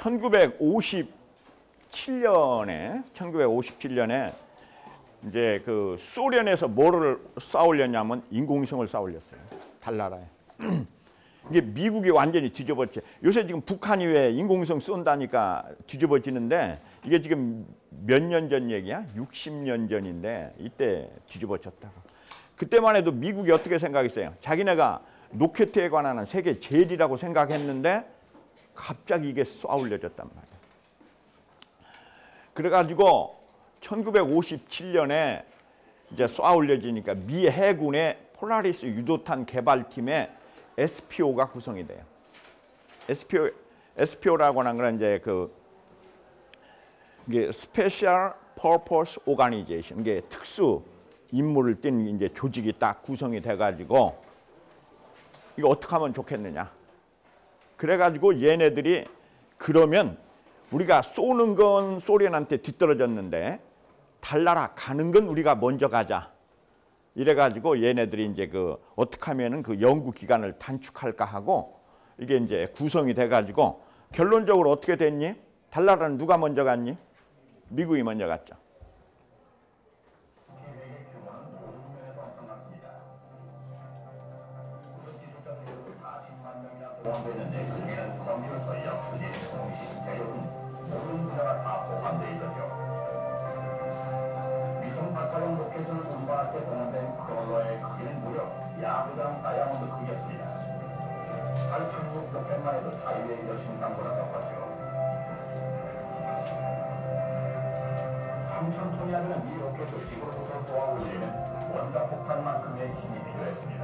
1957년에 이제 그 소련에서 뭐를 쏴올렸냐면 인공위성을 쏴올렸어요. 달나라에. 이게 미국이 완전히 뒤집었지. 요새 지금 북한이 왜 인공위성 쏜다니까 뒤집어지는데 이게 지금 몇 년 전 얘기야? 60년 전인데 이때 뒤집어졌다고. 그때만 해도 미국이 어떻게 생각했어요? 자기네가 로켓에 관한 세계 제일이라고 생각했는데 갑자기 이게 쏴올려졌단 말이야. 그래가지고 1957년에 이제 쏴올려지니까 미 해군의 폴라리스 유도탄 개발팀에 SPO가 구성이 돼요. SPO라고 하는 건 이제 이게 Special Purpose Organization, 이게 특수 임무를 띈 이제 조직이 딱 구성이 돼가지고 이거 어떻게 하면 좋겠느냐. 그래가지고 얘네들이 그러면 우리가 쏘는 건 소련한테 뒤떨어졌는데 달나라 가는 건 우리가 먼저 가자. 이래가지고 얘네들이 이제 어떻게 하면은 그 연구 기간을 단축할까 하고 이게 이제 구성이 돼가지고 결론적으로 어떻게 됐니? 달나라는 누가 먼저 갔니? 미국이 먼저 갔죠. 야구장 다이아몬드 크기였습니다. 8,600만 해도 자유의 여신상보다 적었죠. 3,000톤이나 되는 이 로켓을 지구로부터 쏘아 올리는 원자 폭탄만큼의 힘이 필요했습니다.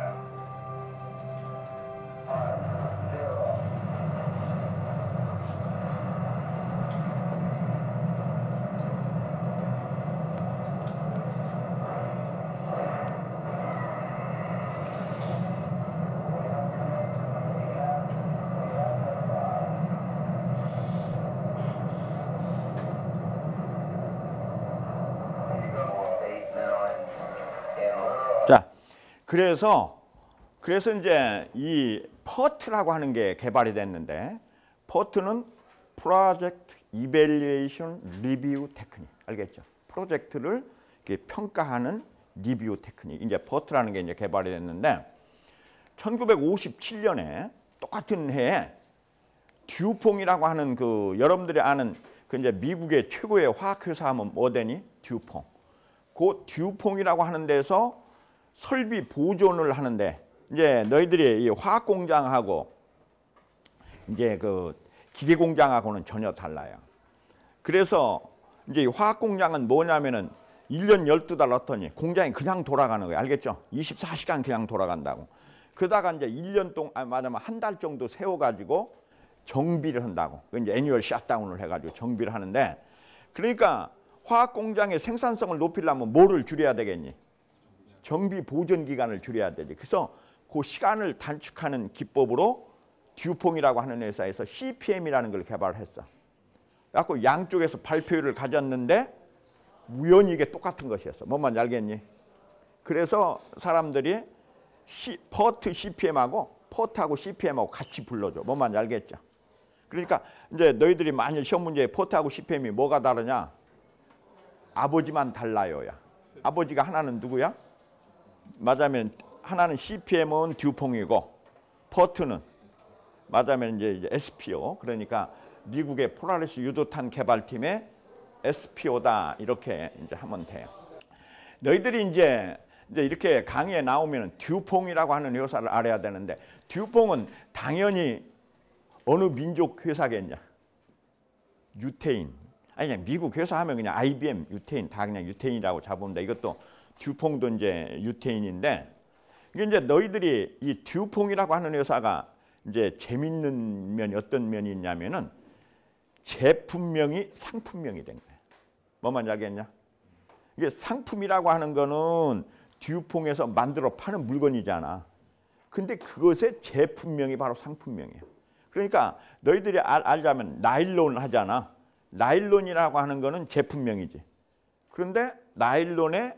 자, 그래서 이제 이 PERT라고 하는 게 개발이 됐는데 PERT는 Project Evaluation Review Technique, 알겠죠? 프로젝트를 이렇게 평가하는 리뷰 테크닉, 이제 PERT라는 게 이제 개발이 됐는데 1957년에 똑같은 해에 듀퐁이라고 하는 여러분들이 아는 이제 미국의 최고의 화학회사 하면 뭐 되니? 듀퐁. 그 듀퐁이라고 하는 데서 설비 보존을 하는데 이제 너희들이 이 화학 공장하고 이제 기계 공장하고는 전혀 달라요. 그래서 이제 이 화학 공장은 뭐냐면은 1년 12달 넣더니 공장이 그냥 돌아가는 거예요. 알겠죠? 24시간 그냥 돌아간다고. 그러다가 이제 1년 동안 말하면 한 달 정도 세워 가지고 정비를 한다고. 이제 애뉴얼 샷다운을 해 가지고 정비를 하는데 그러니까 화학 공장의 생산성을 높이려면 뭐를 줄여야 되겠니? 정비 보존 기간을 줄여야 되지. 그래서 그 시간을 단축하는 기법으로 듀퐁이라고 하는 회사에서 CPM이라는 걸 개발했어. 그래서 양쪽에서 발표를 가졌는데 우연히 이게 똑같은 것이었어. 뭔 말인지 알겠니? 그래서 사람들이 PERT CPM하고 PERT하고 CPM하고 같이 불러줘. 뭔 말인지 알겠죠? 그러니까 이제 너희들이 만일 시험 문제에 PERT하고 CPM이 뭐가 다르냐? 아버지만 달라요야. 아버지가 하나는 누구야? 맞으면 하나는 CPM은 듀퐁이고 PERT는 맞으면 이제 SPO. 그러니까 미국의 폴라리스 유도탄 개발팀의 SPO다 이렇게 이제 하면 돼요. 너희들이 이제 이렇게 강의에 나오면 듀퐁이라고 하는 회사를 알아야 되는데 듀퐁은 당연히 어느 민족 회사겠냐? 유태인. 아니 그냥 미국 회사 하면 그냥 IBM, 유태인 다 그냥 유태인이라고 잡으면 돼. 이것도 듀퐁도 이제 유태인인데 이게 이제 너희들이 이 듀퐁이라고 하는 회사가 이제 재밌는 면이 어떤 면이 있냐면은 제품명이 상품명이 된 거야. 뭐 말인지 알겠냐? 이게 상품이라고 하는 거는 듀퐁에서 만들어 파는 물건이잖아. 근데 그것의 제품명이 바로 상품명이야. 그러니까 너희들이 알자면 나일론 하잖아. 나일론이라고 하는 거는 제품명이지. 그런데 나일론은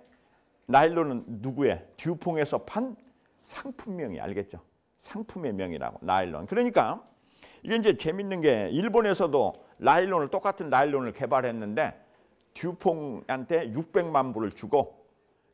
누구의? 듀퐁에서 판 상품명이 알겠죠? 상품의 명이라고 나일론. 그러니까 이게 이제 재밌는 게 일본에서도 나일론을 똑같은 나일론을 개발했는데 듀퐁한테 600만 불을 주고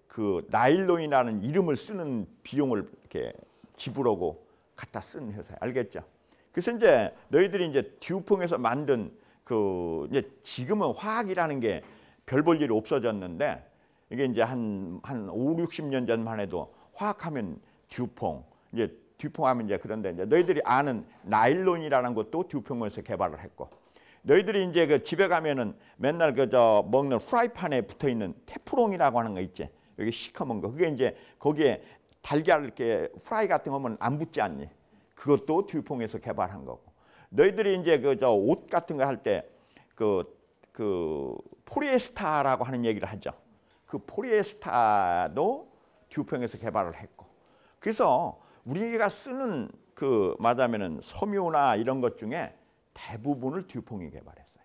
그 나일론이라는 이름을 쓰는 비용을 이렇게 지불하고 갖다 쓴 회사야. 알겠죠? 그래서 이제 너희들이 이제 듀퐁에서 만든 그 이제 지금은 화학이라는 게 별 볼 일이 없어졌는데 이게 이제 한 5, 60년 전만 해도 화학하면 듀퐁, 이제 듀퐁 하면 이제 그런데 이제 너희들이 아는 나일론이라는 것도 듀퐁에서 개발을 했고, 너희들이 이제 그 집에 가면은 맨날 그 저 먹는 프라이팬에 붙어 있는 테프론이라고 하는 거 있지. 여기 시커먼 거. 그게 이제 거기에 달걀 이렇게 프라이 같은 거 하면 안 붙지 않니? 그것도 듀퐁에서 개발한 거고. 너희들이 이제 그 저 옷 같은 거 할 때 그 포리에스타라고 하는 얘기를 하죠. 그 포리에스타도 듀퐁에서 개발을 했고. 그래서 우리가 쓰는 그 말하자면은 섬유나 이런 것 중에 대부분을 듀퐁이 개발했어요.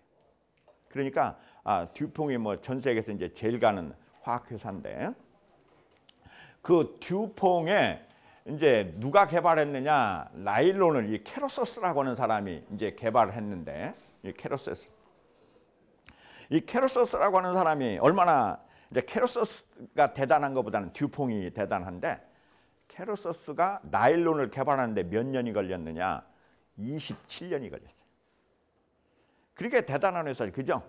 그러니까 듀퐁이 뭐 전 세계에서 이제 제일 가는 화학 회사인데, 그 듀퐁에 이제 누가 개발했느냐? 나일론을 이 캐로서스라고 하는 사람이 이제 개발을 했는데, 이 캐로서스라고 하는 사람이 얼마나 이제 캐로서스가 대단한 것보다는 듀퐁이 대단한데, 캐로서스가 나일론을 개발하는데 몇 년이 걸렸느냐? 27년이 걸렸어요. 그렇게 대단한 회사죠. 그죠?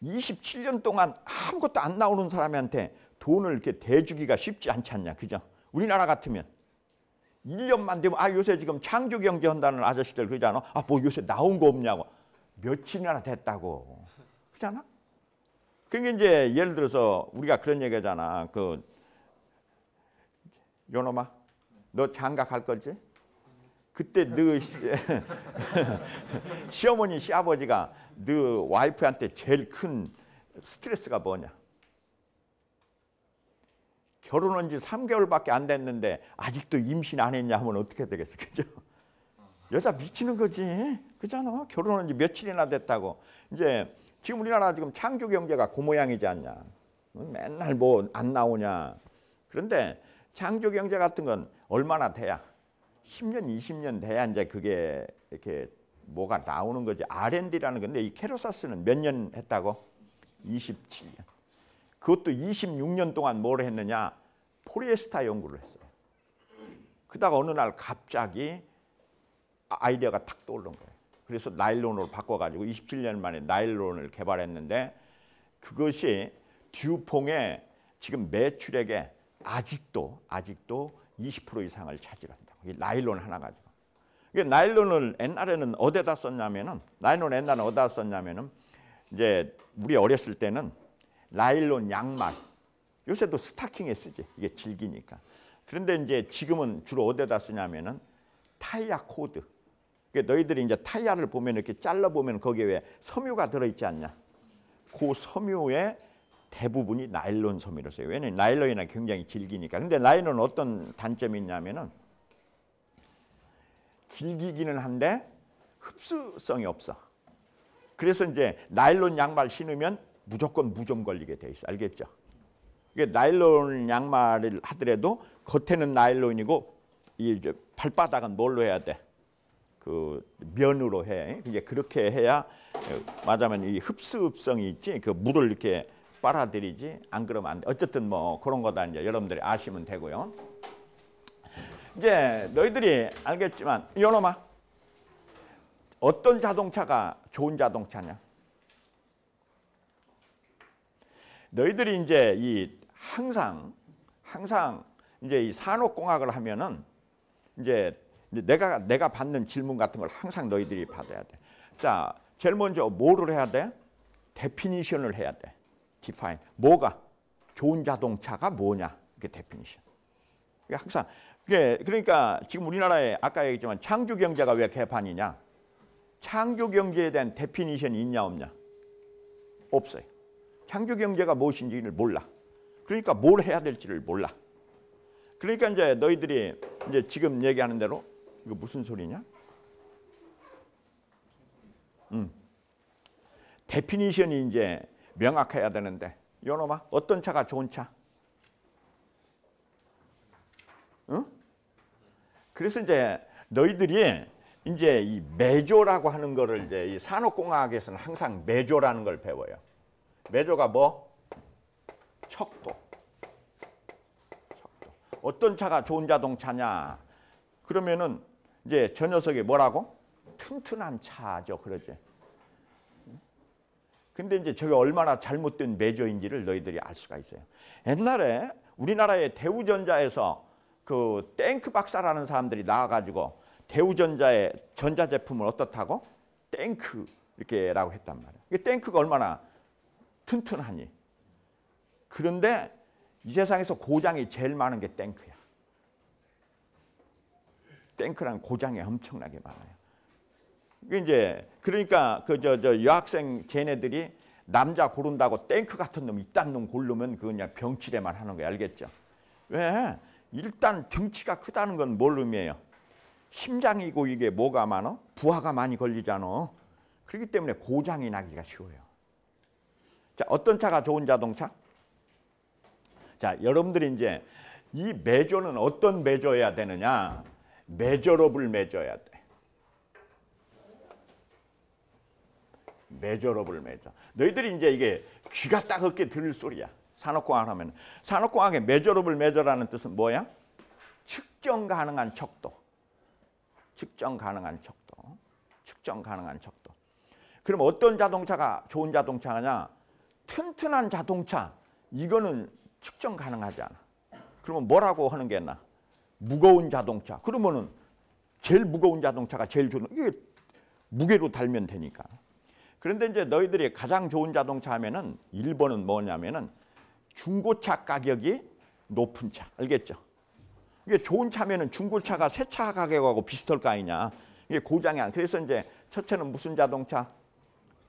27년 동안 아무것도 안 나오는 사람한테 돈을 이렇게 대주기가 쉽지 않지 않냐. 그죠? 우리나라 같으면 1년만 되면 요새 지금 창조경제 한다는 아저씨들 그러잖아. 뭐 요새 나온 거 없냐고. 며칠이나 됐다고. 그렇잖아? 그게 이제 예를 들어서 우리가 그런 얘기 하잖아. 그 요놈아, 너 장가 갈 거지? 그때 너 시어머니, 시아버지가 너 와이프한테 제일 큰 스트레스가 뭐냐? 결혼한 지 3개월밖에 안 됐는데 아직도 임신 안 했냐 하면 어떻게 되겠어? 그죠? 여자 미치는 거지. 그잖아. 결혼한 지 며칠이나 됐다고. 이제 지금 우리나라 지금 창조 경제가 그 모양이지 않냐. 맨날 뭐 안 나오냐. 그런데 창조 경제 같은 건 얼마나 돼야 10년, 20년 돼야 이제 그게 이렇게 뭐가 나오는 거지. R&D라는 건데 이 캐로서스는 몇 년 했다고? 27년. 그것도 26년 동안 뭘 했느냐? 포리에스타 연구를 했어요. 그러다가 어느 날 갑자기 아이디어가 탁 떠오른 거예요. 그래서 나일론으로 바꿔가지고 27년 만에 나일론을 개발했는데, 그것이 듀퐁의 지금 매출액의 아직도 20% 이상을 차지한다고. 이 나일론 하나 가지고. 나일론을 옛날에는 어디다 썼냐면은, 이제 우리 어렸을 때는 나일론 양말, 요새도 스타킹에 쓰지. 이게 질기니까. 그런데 이제 지금은 주로 어디다 쓰냐면은 타이어 코드. 너희들이 이제 타이어를 보면 이렇게 잘라 보면 거기에 왜 섬유가 들어있지 않냐? 그 섬유의 대부분이 나일론 섬유를 써요. 왜냐면 나일론이나 굉장히 질기니까. 근데 나일론은 어떤 단점이 있냐면은 질기기는 한데 흡수성이 없어. 그래서 이제 나일론 양말 신으면 무조건 무좀 걸리게 돼 있어. 알겠죠? 이게 나일론 양말을 하더라도 겉에는 나일론이고 이 발바닥은 뭘로 해야 돼? 그 면으로 해. 이제 그렇게 해야 말하자면 이 흡수성이 있지. 그 물을 이렇게 빨아들이지. 안 그러면 안 돼. 어쨌든 뭐 그런 거다 이제 여러분들이 아시면 되고요. 이제 너희들이 알겠지만 이놈아, 어떤 자동차가 좋은 자동차냐? 너희들이 이제 이 항상 이제 이 산업공학을 하면은 이제 내가 받는 질문 같은 걸 항상 너희들이 받아야 돼. 자, 제일 먼저 뭐를 해야 돼? 데피니션을 해야 돼. define. 뭐가 좋은 자동차가 뭐냐? 이게 데피니션. 이게 항상 그러니까 지금 우리나라에 아까 얘기했지만 창조 경제가 왜 개판이냐? 창조 경제에 대한 데피니션이 있냐 없냐? 없어요. 창조 경제가 무엇인지를 몰라. 그러니까 뭘 해야 될지를 몰라. 그러니까 이제 너희들이 이제 지금 얘기하는 대로 이거 무슨 소리냐? 데피니션이 이제 명확해야 되는데, 요놈아, 어떤 차가 좋은 차? 응? 그래서 이제 너희들이 이제 이 매조라고 하는 거를 이제 이 산업공학에서는 항상 매조라는 걸 배워요. 매조가 뭐? 척도. 어떤 차가 좋은 자동차냐? 그러면은 이제 저 녀석이 뭐라고? 튼튼한 차죠, 그러지? 근데 이제 저게 얼마나 잘못된 매조인지를 너희들이 알 수가 있어요. 옛날에 우리나라의 대우전자에서 그 탱크 박사라는 사람들이 나와가지고 대우전자의 전자제품을 어떻다고? 탱크 이렇게라고 했단 말이에요. 이게 탱크가 얼마나 튼튼하니? 그런데 이 세상에서 고장이 제일 많은 게 탱크야. 탱크라는 고장이 엄청나게 많아요. 이게 이제 그러니까 그 여학생 쟤네들이 남자 고른다고 탱크 같은 놈 이딴 놈 고르면 그거 그냥 병치레만 하는 거야. 알겠죠? 왜? 일단 등치가 크다는 건 뭘 의미해요? 심장이고 이게 뭐가 많어? 부하가 많이 걸리잖아. 그렇기 때문에 고장이 나기가 쉬워요. 자, 어떤 차가 좋은 자동차? 자, 여러분들이 이제 이 매조는 어떤 매조여야 되느냐? 매저러블 매저야 돼. 매저러블 매저. 너희들이 이제 이게 귀가 따갑게 들을 소리야. 산업공학 하면 산업공학의 매저러블 매저라는 뜻은 뭐야? 측정 가능한 척도. 측정 가능한 척도. 측정 가능한 척도. 그럼 어떤 자동차가 좋은 자동차냐? 튼튼한 자동차. 이거는 측정 가능하지 않아. 그러면 뭐라고 하는 게 있나? 무거운 자동차. 그러면은 제일 무거운 자동차가 제일 좋은 이게 무게로 달면 되니까. 그런데 이제 너희들이 가장 좋은 자동차 하면은 1번은 뭐냐면은 중고차 가격이 높은 차. 알겠죠? 이게 좋은 차면은 중고차가 새 차 가격하고 비슷할 거 아니냐. 이게 고장이 안. 그래서 이제 첫째는 무슨 자동차?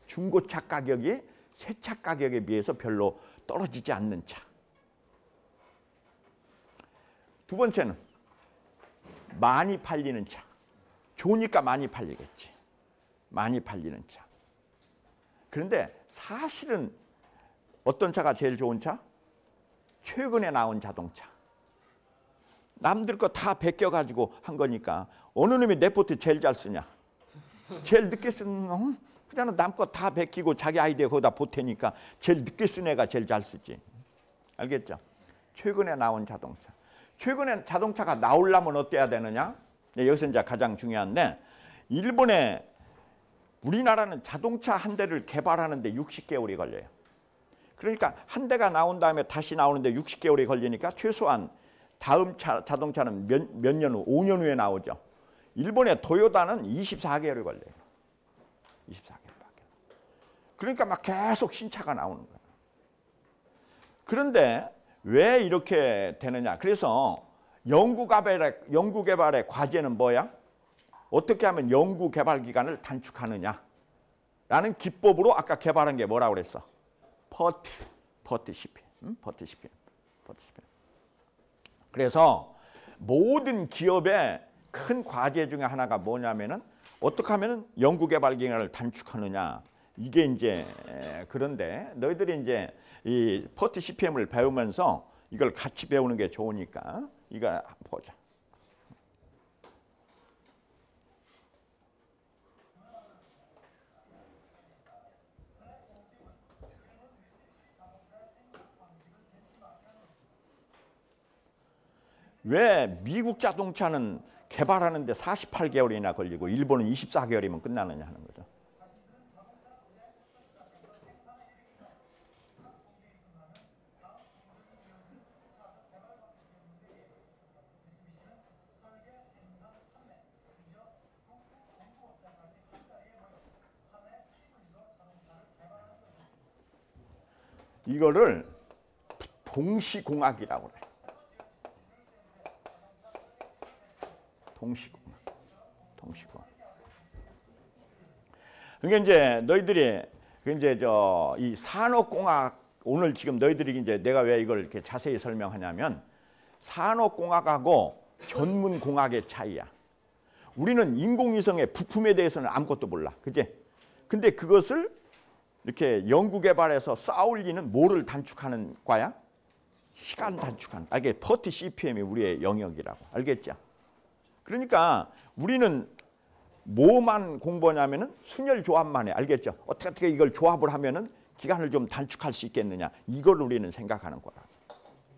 중고차 가격이 새 차 가격에 비해서 별로 떨어지지 않는 차. 두 번째는 많이 팔리는 차. 좋으니까 많이 팔리겠지. 많이 팔리는 차. 그런데 사실은 어떤 차가 제일 좋은 차? 최근에 나온 자동차. 남들 거 다 베껴가지고 한 거니까 어느 놈이 레포트 제일 잘 쓰냐? 제일 늦게 쓰는 놈? 그냥 남 거 다 베끼고 자기 아이디어 거기다 보태니까 제일 늦게 쓴 애가 제일 잘 쓰지. 알겠죠? 최근에 나온 자동차. 최근에 자동차가 나오려면 어때야 되느냐? 여기서 이제 가장 중요한데 일본에 우리나라는 자동차 한 대를 개발하는데 60개월이 걸려요. 그러니까 한 대가 나온 다음에 다시 나오는데 60개월이 걸리니까 최소한 다음 자동차는 몇 년 후, 5년 후에 나오죠. 일본의 도요타는 24개월이 걸려요. 24개월밖에. 그러니까 막 계속 신차가 나오는 거예요. 그런데 왜 이렇게 되느냐? 그래서 연구개발의 과제는 뭐야? 어떻게 하면 연구개발 기간을 단축하느냐? 라는 기법으로 아까 개발한 게 뭐라고 그랬어? 퍼트 CPM. 그래서 모든 기업의 큰 과제 중에 하나가 뭐냐면은 어떻게 하면 연구개발 기간을 단축하느냐? 이게 이제 그런데 너희들이 이제 이 퍼트 CPM을 배우면서 이걸 같이 배우는 게 좋으니까 이거 보자. 왜 미국 자동차는 개발하는데 48개월이나 걸리고 일본은 24개월이면 끝나느냐 하는 거죠. 이거를 동시공학이라고 그래. 동시공학. 그러니까 이제 너희들이 이제 이 산업공학 오늘 지금 너희들이 이제 내가 왜 이걸 이렇게 자세히 설명하냐면 산업공학하고 전문공학의 차이야. 우리는 인공위성의 부품에 대해서는 아무것도 몰라, 그지? 근데 그것을 이렇게 연구개발해서 쌓아올리는 뭐를 단축하는 과야? 시간 단축하는. 이게 퍼트 CPM이 우리의 영역이라고. 알겠죠? 그러니까 우리는 뭐만 공부하냐면은 순열 조합만 해. 알겠죠? 어떻게 이걸 조합을 하면은 기간을 좀 단축할 수 있겠느냐. 이걸 우리는 생각하는 거라.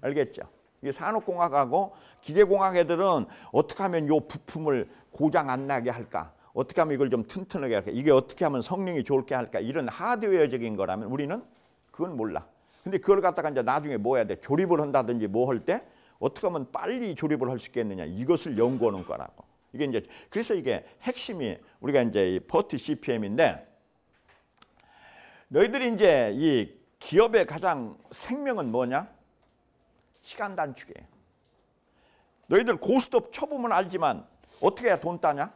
알겠죠? 이게 산업공학하고 기계공학 애들은 어떻게 하면 요 부품을 고장 안 나게 할까? 어떻게 하면 이걸 좀 튼튼하게 할까? 이게 어떻게 하면 성능이 좋게 할까? 이런 하드웨어적인 거라면 우리는 그건 몰라. 근데 그걸 갖다가 이제 나중에 뭐 해야 돼? 조립을 한다든지 뭐 할 때 어떻게 하면 빨리 조립을 할 수 있겠느냐. 이것을 연구하는 거라고. 이게 이제 그래서 이게 핵심이 우리가 이제 이 퍼트 CPM인데 너희들이 이제 이 기업의 가장 생명은 뭐냐? 시간 단축이에요. 너희들 고스톱 쳐보면 알지만 어떻게 해야 돈 따냐?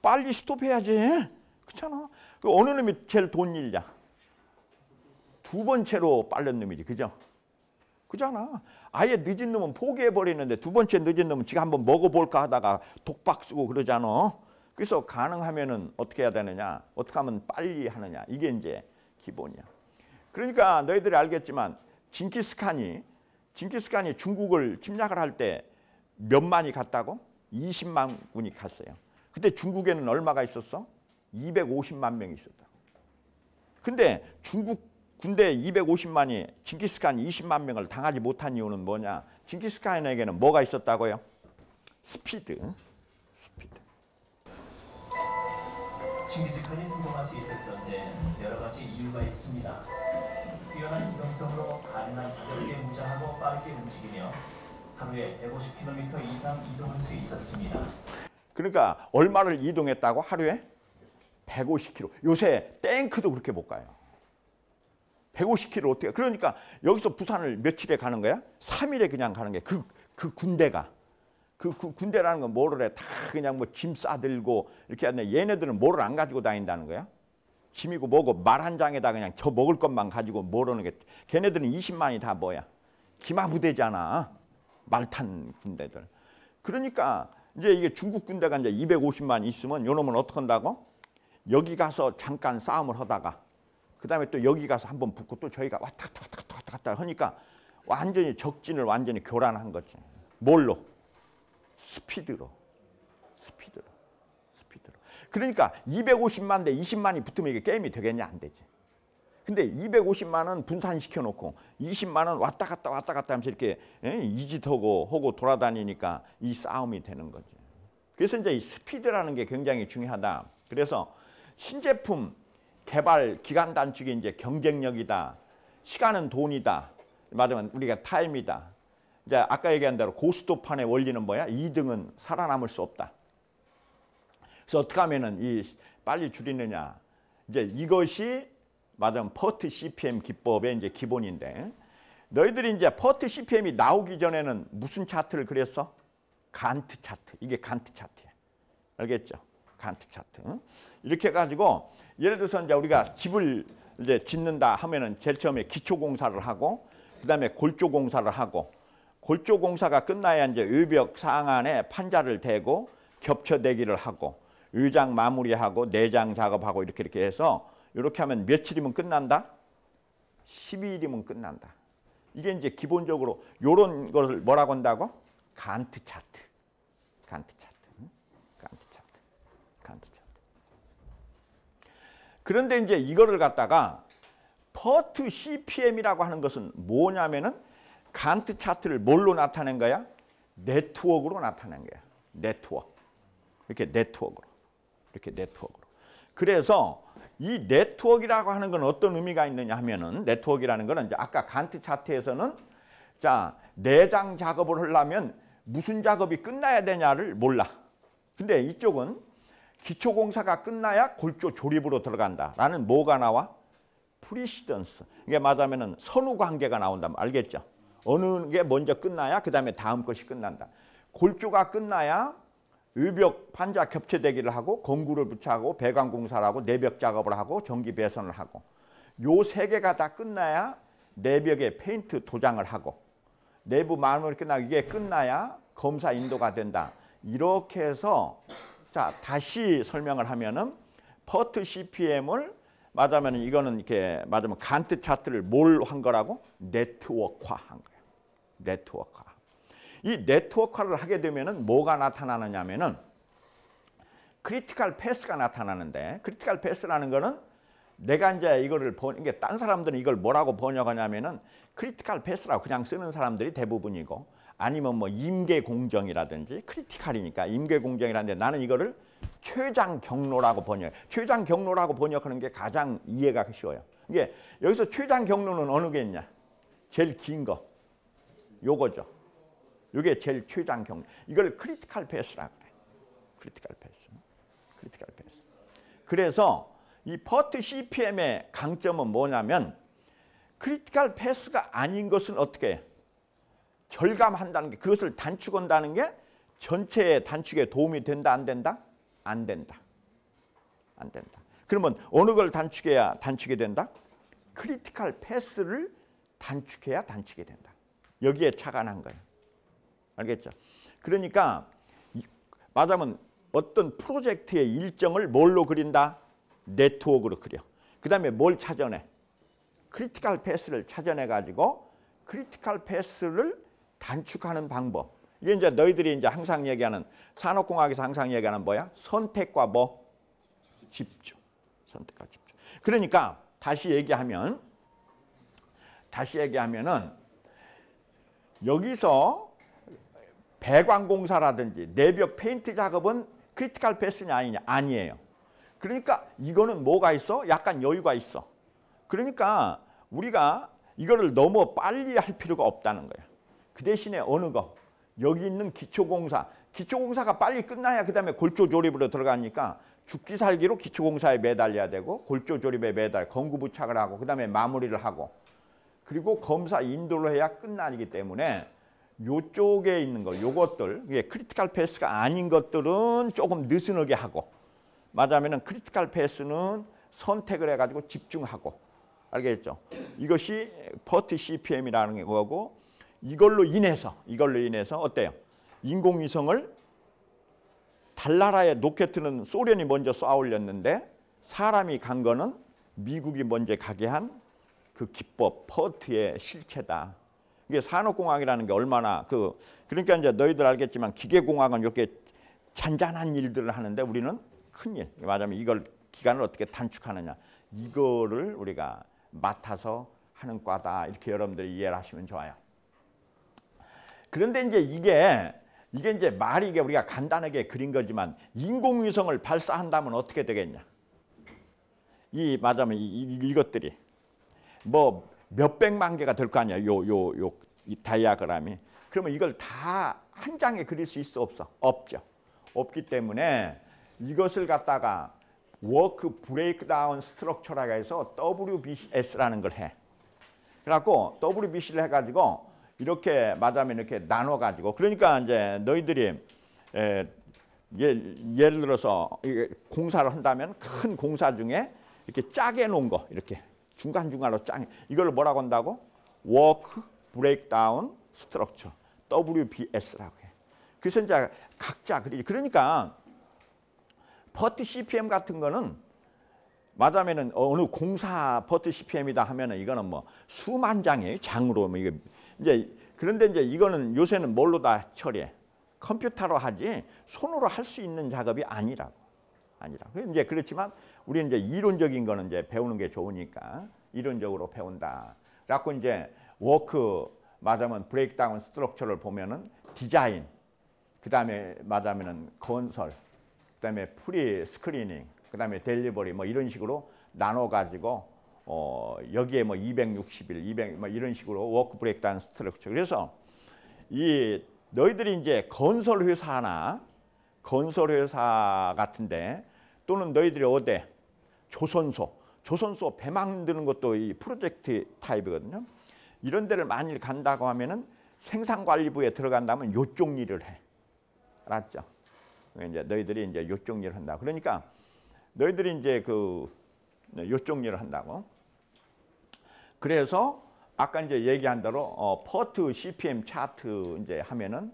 빨리 스톱해야지. 그렇잖아. 그 어느 놈이 제일 돈 일냐? 두 번째로 빠른 놈이지. 그죠? 그잖아. 아예 늦은 놈은 포기해버리는데 두 번째 늦은 놈은 지가 한번 먹어볼까 하다가 독박 쓰고 그러잖아. 그래서 가능하면은 어떻게 해야 되느냐? 어떻게 하면 빨리 하느냐? 이게 이제 기본이야. 그러니까 너희들이 알겠지만 징기스칸이 중국을 침략을 할 때 몇만이 갔다고? 20만 군이 갔어요. 그때 중국에는 얼마가 있었어? 250만 명이 있었다. 근데 중국 군대 250만이 징기스칸 20만 명을 당하지 못한 이유는 뭐냐? 징기스칸에게는 뭐가 있었다고요? 스피드. 징기스칸이 성공할 수 있었던 데는 여러 가지 이유가 있습니다. 뛰어난 이동성으로 가능한 가볍게 무장하고 빠르게 움직이며 하루에 150km 이상 이동할 수 있었습니다. 그러니까 얼마를 이동했다고? 하루에 150km. 요새 탱크도 그렇게 못 가요. 150km 어떻게? 그러니까 여기서 부산을 며칠에 가는 거야? 3일에 그냥 가는 게 그 군대가. 그 군대라는 건 뭐를 해? 다 그냥 뭐 짐 싸들고 이렇게 하는데 얘네들은 뭐를 안 가지고 다닌다는 거야? 짐이고 뭐고 말 한 장에다 그냥 저 먹을 것만 가지고 뭐라는 게. 걔네들은 20만이 다 뭐야? 기마부대잖아. 말 탄 군대들. 그러니까 이제 이게 중국 군대가 이제 250만 있으면 요놈은 어떻게 한다고? 여기 가서 잠깐 싸움을 하다가 그다음에 또 여기 가서 한번 붙고 또 저희가 왔다 갔다 하니까 완전히 적진을 완전히 교란한 거지. 뭘로? 스피드로. 그러니까 250만 대 20만이 붙으면 이게 게임이 되겠냐? 안 되지. 근데 250만은 분산시켜 놓고 20만은 왔다 갔다 하면서 이렇게 이짓하고 돌아다니니까 이 싸움이 되는 거지. 그래서 이제 이 스피드라는 게 굉장히 중요하다. 그래서 신제품 개발 기간 단축이 이제 경쟁력이다. 시간은 돈이다. 말하면 우리가 타임이다. 이제 아까 얘기한 대로 고스톱판의 원리는 뭐야? 2등은 살아남을 수 없다. 그래서 어떻게 하면은 이 빨리 줄이느냐? 이제 이것이 말하면 퍼트 CPM 기법의 이제 기본인데 너희들이 이제 퍼트 CPM이 나오기 전에는 무슨 차트를 그렸어? 간트 차트. 이게 간트 차트야. 알겠죠? 간트 차트. 이렇게 해가지고 예를 들어서 이제 우리가 집을 이제 짓는다 하면은 제일 처음에 기초 공사를 하고 그다음에 골조 공사를 하고 골조 공사가 끝나야 이제 외벽 상안에 판자를 대고 겹쳐대기를 하고 의장 마무리하고 내장 작업하고 이렇게 해서 이렇게 하면 며칠이면 끝난다? 12일이면 끝난다. 이게 이제 기본적으로 이런 것을 뭐라고 한다고? 간트 차트. 그런데 이제 이거를 갖다가 퍼트 CPM이라고 하는 것은 뭐냐면은 간트 차트를 뭘로 나타낸 거야? 네트워크로 나타낸 거야. 이렇게 네트워크로. 그래서 이 네트워크라고 하는 건 어떤 의미가 있느냐 하면은 네트워크라는 거는 이제 아까 간트 차트에서는 자, 내장 작업을 하려면 무슨 작업이 끝나야 되냐를 몰라. 근데 이쪽은 기초 공사가 끝나야 골조 조립으로 들어간다라는 뭐가 나와? 프리시던스. 이게 말하면은 선후 관계가 나온다. 알겠죠? 어느 게 먼저 끝나야 그다음에 다음 것이 끝난다. 골조가 끝나야 의벽 판자 겹쳐대기를 하고 건구를 붙여하고 배관 공사를 하고 내벽 작업을 하고 전기 배선을 하고 요 세 개가 다 끝나야 내벽에 페인트 도장을 하고 내부 마무리 끝나고 이게 끝나야 검사 인도가 된다. 이렇게 해서 자 다시 설명을 하면은 퍼트 CPM을 말하면 이거는 이렇게 말하면 간트 차트를 뭘 한 거라고? 네트워크화한 거예요. 네트워크화. 이 네트워크화를 하게 되면은 뭐가 나타나느냐면은 크리티컬 패스가 나타나는데 크리티컬 패스라는 거는 내가 이제 이거를 이게 딴 사람들은 이걸 뭐라고 번역하냐면은 크리티컬 패스라고 그냥 쓰는 사람들이 대부분이고 아니면 뭐 임계 공정이라든지 크리티컬이니까 임계 공정이라는데 나는 이거를 최장 경로라고 번역. 최장 경로라고 번역하는 게 가장 이해가 쉬워요. 이게 여기서 최장 경로는 어느 게 있냐? 제일 긴 거. 요거죠. 요게 제일 최장 경로. 이걸 크리티컬 패스라고 그래. 크리티컬 패스. 크리티컬 패스. 그래서 이 퍼트 CPM의 강점은 뭐냐면 크리티컬 패스가 아닌 것은 어떻게 해? 절감한다는 게 그것을 단축한다는 게 전체의 단축에 도움이 된다 안 된다? 안 된다. 안 된다. 그러면 어느 걸 단축해야 단축이 된다? 크리티컬 패스를 단축해야 단축이 된다. 여기에 차가 난 거예요. 알겠죠? 그러니까 말하자면 어떤 프로젝트의 일정을 뭘로 그린다? 네트워크로 그려. 그 다음에 뭘 찾아내? 크리티컬 패스를 찾아내 가지고 크리티컬 패스를 단축하는 방법. 이게 이제 너희들이 이제 항상 얘기하는 산업공학에서 항상 얘기하는 뭐야? 선택과 뭐? 집중. 선택과 집중. 그러니까 다시 얘기하면은 여기서 배관공사라든지 내벽 페인트 작업은 크리티컬 패스냐 아니냐? 아니에요. 그러니까 이거는 뭐가 있어? 약간 여유가 있어. 그러니까 우리가 이거를 너무 빨리 할 필요가 없다는 거야. 그 대신에 어느 거? 여기 있는 기초공사. 기초공사가 빨리 끝나야 그다음에 골조조립으로 들어가니까 죽기 살기로 기초공사에 매달려야 되고 골조조립에 건구부착을 하고 그다음에 마무리를 하고 그리고 검사 인도를 해야 끝나기 때문에 요쪽에 있는 거, 요것들, 이게 크리티컬 패스가 아닌 것들은 조금 느슨하게 하고 말하자면 크리티컬 패스는 선택을 해가지고 집중하고 알겠죠? 이것이 퍼트 CPM이라는 거고 이걸로 인해서 어때요? 인공위성을 달나라에 로켓은 소련이 먼저 쏘아 올렸는데 사람이 간 거는 미국이 먼저 가게 한 그 기법 퍼트의 실체다. 이게 산업공학이라는 게 얼마나 그러니까 이제 너희들 알겠지만 기계공학은 이렇게 잔잔한 일들을 하는데 우리는 큰일. 말하자면 이걸 기간을 어떻게 단축하느냐. 이거를 우리가 맡아서 하는 과다. 이렇게 여러분들이 이해를 하시면 좋아요. 그런데 이제 이게 이제 말이 이게 우리가 간단하게 그린 거지만 인공위성을 발사한다면 어떻게 되겠냐? 말하자면 이것들이 뭐 몇백만 개가 될 거 아니야. 이 다이아그램이. 그러면 이걸 다 한 장에 그릴 수 있어 없어? 없죠. 없기 때문에 이것을 갖다가 워크 브레이크다운 스트럭처라고 해서 WBS라는 걸 해. 그래갖고 WBC를 해가지고 이렇게 말하자면 이렇게 나눠가지고 그러니까 이제 너희들이 예를 들어서 공사를 한다면 큰 공사 중에 이렇게 짜게 놓은 거 이렇게 중간중간으로 짜게 이걸 뭐라고 한다고? 워크 브레이크다운 스트럭처 WBS라고 해. 그래서 이제 각자 그러니까 퍼트 CPM 같은 거는 말하자면은 어느 공사 퍼트 CPM이다 하면은 이거는 뭐 수만 장의 장으로 뭐 이게 이제 그런데 이제 이거는 요새는 뭘로 다 처리해? 컴퓨터로 하지 손으로 할 수 있는 작업이 아니라고. 이제 그렇지만 우리는 이제 이론적인 거는 이제 배우는 게 좋으니까 이론적으로 배운다. 그래갖고 이제 워크 말하자면 브레이크다운 스트럭처를 보면은 디자인, 그다음에 말하자면은 건설, 그다음에 프리 스크리닝, 그다음에 델리버리 뭐 이런 식으로 나눠 가지고 여기에 뭐 260일, 200 뭐 이런 식으로 워크 브레이크다운 스트럭처. 그래서 이 너희들이 이제 건설 회사 같은데 또는 너희들이 어디 조선소 배 만드는 것도 이 프로젝트 타입이거든요. 이런 데를 만일 간다고 하면은 생산관리부에 들어간다면 요쪽 일을 해. 알았죠? 이제 너희들이 이제 요쪽 일을 한다. 그러니까 너희들이 이제 요쪽 일을 한다고. 그래서 아까 이제 얘기한 대로 퍼트 CPM 차트 이제 하면은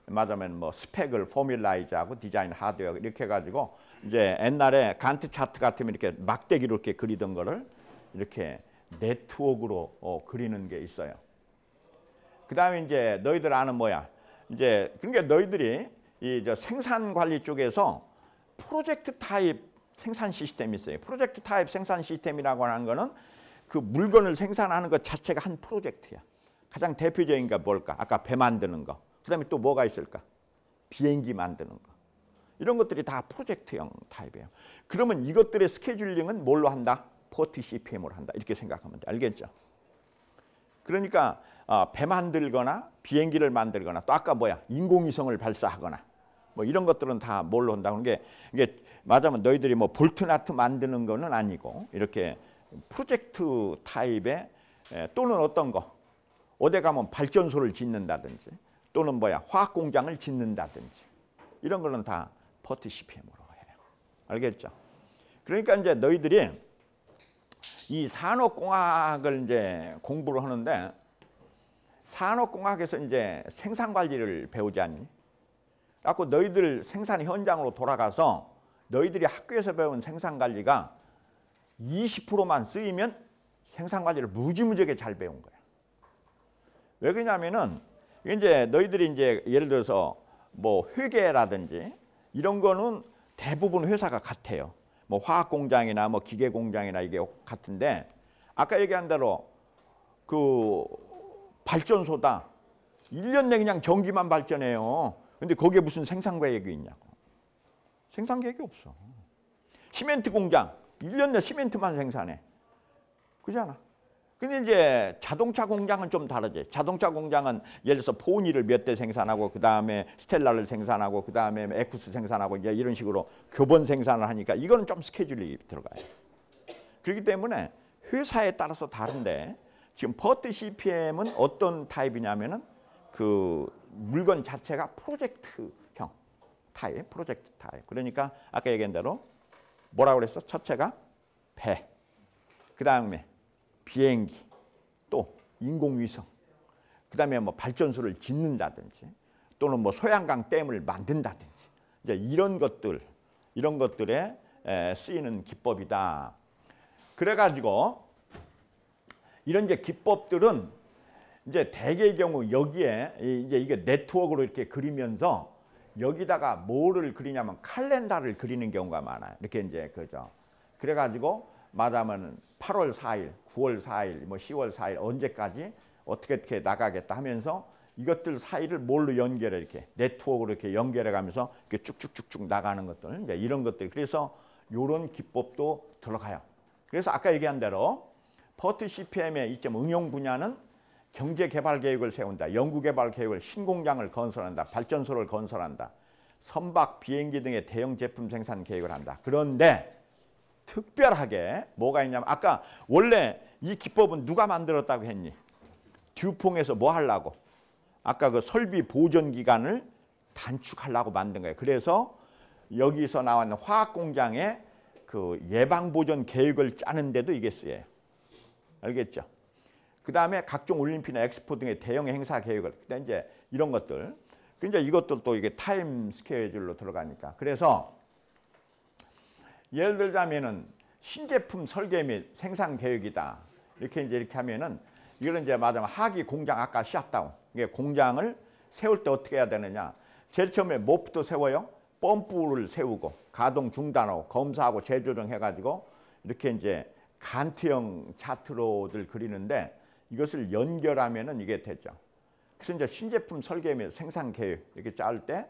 말하자면 뭐 스펙을 포뮬라이즈하고 디자인 하드웨어 이렇게 해가지고 이제 옛날에 간트 차트 같으면 이렇게 막대기로 이렇게 그리던 거를 이렇게 네트워크로 그리는 게 있어요. 그 다음에 이제 너희들 아는 뭐야? 이제 그러니까 너희들이 이 생산 관리 쪽에서 프로젝트 타입 생산 시스템이 있어요. 프로젝트 타입 생산 시스템이라고 하는 거는 그 물건을 생산하는 것 자체가 한 프로젝트야. 가장 대표적인 게 뭘까? 아까 배 만드는 거. 그다음에 또 뭐가 있을까? 비행기 만드는 거. 이런 것들이 다 프로젝트형 타입이에요. 그러면 이것들의 스케줄링은 뭘로 한다? 포트 CPM으로 한다. 이렇게 생각하면 돼. 알겠죠? 그러니까 배 만들거나 비행기를 만들거나 또 아까 뭐야? 인공위성을 발사하거나 뭐 이런 것들은 다 뭘로 한다는 게 이게 맞으면 너희들이 뭐 볼트나트 만드는 거는 아니고 이렇게 프로젝트 타입의 또는 어떤 거 어디 가면 발전소를 짓는다든지 또는 뭐야 화학 공장을 짓는다든지 이런 거는 다 포트 CPM으로 해요. 알겠죠? 그러니까 이제 너희들이 이 산업공학을 이제 공부를 하는데 산업공학에서 이제 생산 관리를 배우지 않니? 그래서 너희들 생산 현장으로 돌아가서 너희들이 학교에서 배운 생산 관리가 20%만 쓰이면 생산 관리를 무지무지하게 잘 배운 거야. 왜 그러냐면은 이제 너희들이 이제 예를 들어서 뭐 회계라든지 이런 거는 대부분 회사가 같아요. 뭐 화학 공장이나 뭐 기계 공장이나 이게 같은데 아까 얘기한 대로 그 발전소다. 1년 내에 그냥 전기만 발전해요. 근데 거기에 무슨 생산 계획이 있냐고. 생산 계획이 없어. 시멘트 공장 1년 내 시멘트만 생산해. 그잖아. 근데 이제 자동차 공장은 좀 다르지. 자동차 공장은 예를 들어서 포니를 몇 대 생산하고 그다음에 스텔라를 생산하고 그다음에 에쿠스 생산하고 이제 이런 식으로 교본 생산을 하니까 이거는 좀 스케줄이 들어가요. 그렇기 때문에 회사에 따라서 다른데 지금 포트 CPM은 어떤 타입이냐면은 그 물건 자체가 프로젝트형 타입, 프로젝트 타입. 그러니까 아까 얘기한 대로 뭐라고 그랬어? 첫째가 배, 그 다음에 비행기, 또 인공위성, 그 다음에 뭐 발전소를 짓는다든지 또는 뭐 소양강 댐을 만든다든지 이제 이런 것들에 쓰이는 기법이다. 그래가지고 이런 이제 기법들은 이제 대개의 경우 여기에 이제 이게 네트워크로 이렇게 그리면서 여기다가 뭐를 그리냐면 칼렌더를 그리는 경우가 많아요. 이렇게 이제 그죠. 그래가지고 말하면 8월 4일, 9월 4일, 뭐 10월 4일 언제까지 어떻게 나가겠다 하면서 이것들 사이를 뭘로 연결해 이렇게 네트워크로 이렇게 연결해가면서 이렇게 쭉쭉쭉쭉 나가는 것들 이제 이런 것들 그래서 이런 기법도 들어가요. 그래서 아까 얘기한 대로 포트 CPM의 이점 응용 분야는 경제개발 계획을 세운다. 연구개발 계획을 신공장을 건설한다. 발전소를 건설한다. 선박, 비행기 등의 대형 제품 생산 계획을 한다. 그런데 특별하게 뭐가 있냐면 아까 원래 이 기법은 누가 만들었다고 했니? 듀퐁에서 뭐 하려고? 아까 그 설비 보존 기간을 단축하려고 만든 거예요. 그래서 여기서 나왔는 화학 공장에 그 예방 보존 계획을 짜는데도 이게 쓰여요. 알겠죠? 그 다음에 각종 올림픽이나 엑스포 등의 대형 행사 계획을 그다음 이제 이런 것들 이제 이것들도 이게 타임 스케줄로 들어가니까 그래서 예를 들자면은 신제품 설계 및 생산 계획이다 이렇게 하면은 이거는 이제 말하자면 하기 공장 아까 샷다운 이게 공장을 세울 때 어떻게 해야 되느냐 제일 처음에 뭐부터 세워요? 펌프를 세우고 가동 중단하고 검사하고 재조정 해가지고 이렇게 이제 간트형 차트로들 그리는데 이것을 연결하면은 이게 되죠. 그래서 이제 신제품 설계 및 생산 계획 이렇게 짤 때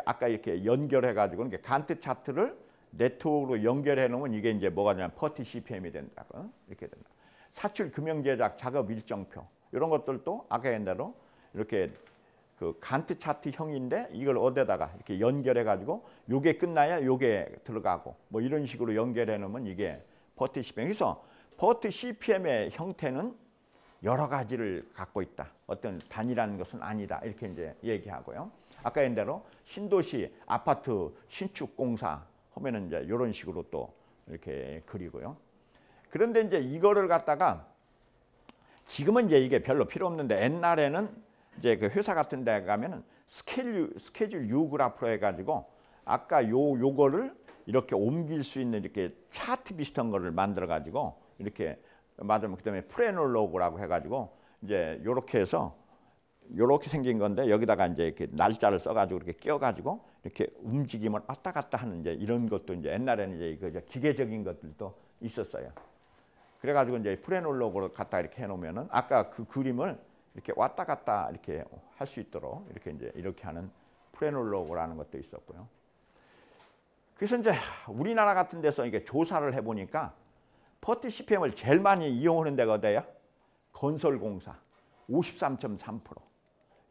아까 이렇게 연결해 가지고 이렇게 간트 차트를 네트워크로 연결해 놓으면 이게 이제 뭐가 되냐면 포트 CPM이 된다고 이렇게 된다. 사출 금형 제작 작업 일정표 이런 것들도 아까 얘기한 대로 이렇게 그 간트 차트형인데 이걸 어디다가 이렇게 연결해 가지고 요게 끝나야 요게 들어가고 뭐 이런 식으로 연결해 놓으면 이게 포트 CPM. 그래서 포트 CPM의 형태는 여러 가지를 갖고 있다. 어떤 단일한 것은 아니다. 이렇게 이제 얘기하고요. 아까 얘기한 대로 신도시 아파트 신축 공사 하면은 이제 이런 식으로 또 이렇게 그리고요. 그런데 이제 이거를 갖다가 지금은 이제 이게 별로 필요 없는데 옛날에는 이제 그 회사 같은 데 가면은 스케줄 U 그래프로 해가지고 아까 요거를 이렇게 옮길 수 있는 이렇게 차트 비슷한 거를 만들어 가지고 이렇게 맞으면 그다음에 프레놀로그라고 해가지고 이제 요렇게 해서 이렇게 생긴 건데 여기다가 이제 이렇게 날짜를 써가지고 이렇게 끼워가지고 이렇게 움직임을 왔다 갔다 하는 이제 이런 것도 이제 옛날에는 이제 그 기계적인 것들도 있었어요. 그래가지고 이제 프레놀로그를 갖다 이렇게 해놓으면은 아까 그 그림을 이렇게 왔다 갔다 이렇게 할 수 있도록 이렇게 이제 이렇게 하는 프레놀로그라는 것도 있었고요. 그래서 이제 우리나라 같은 데서 이게 조사를 해보니까 퍼트 CPM을 제일 많이 이용하는 데가 어디야? 건설공사 53.3%,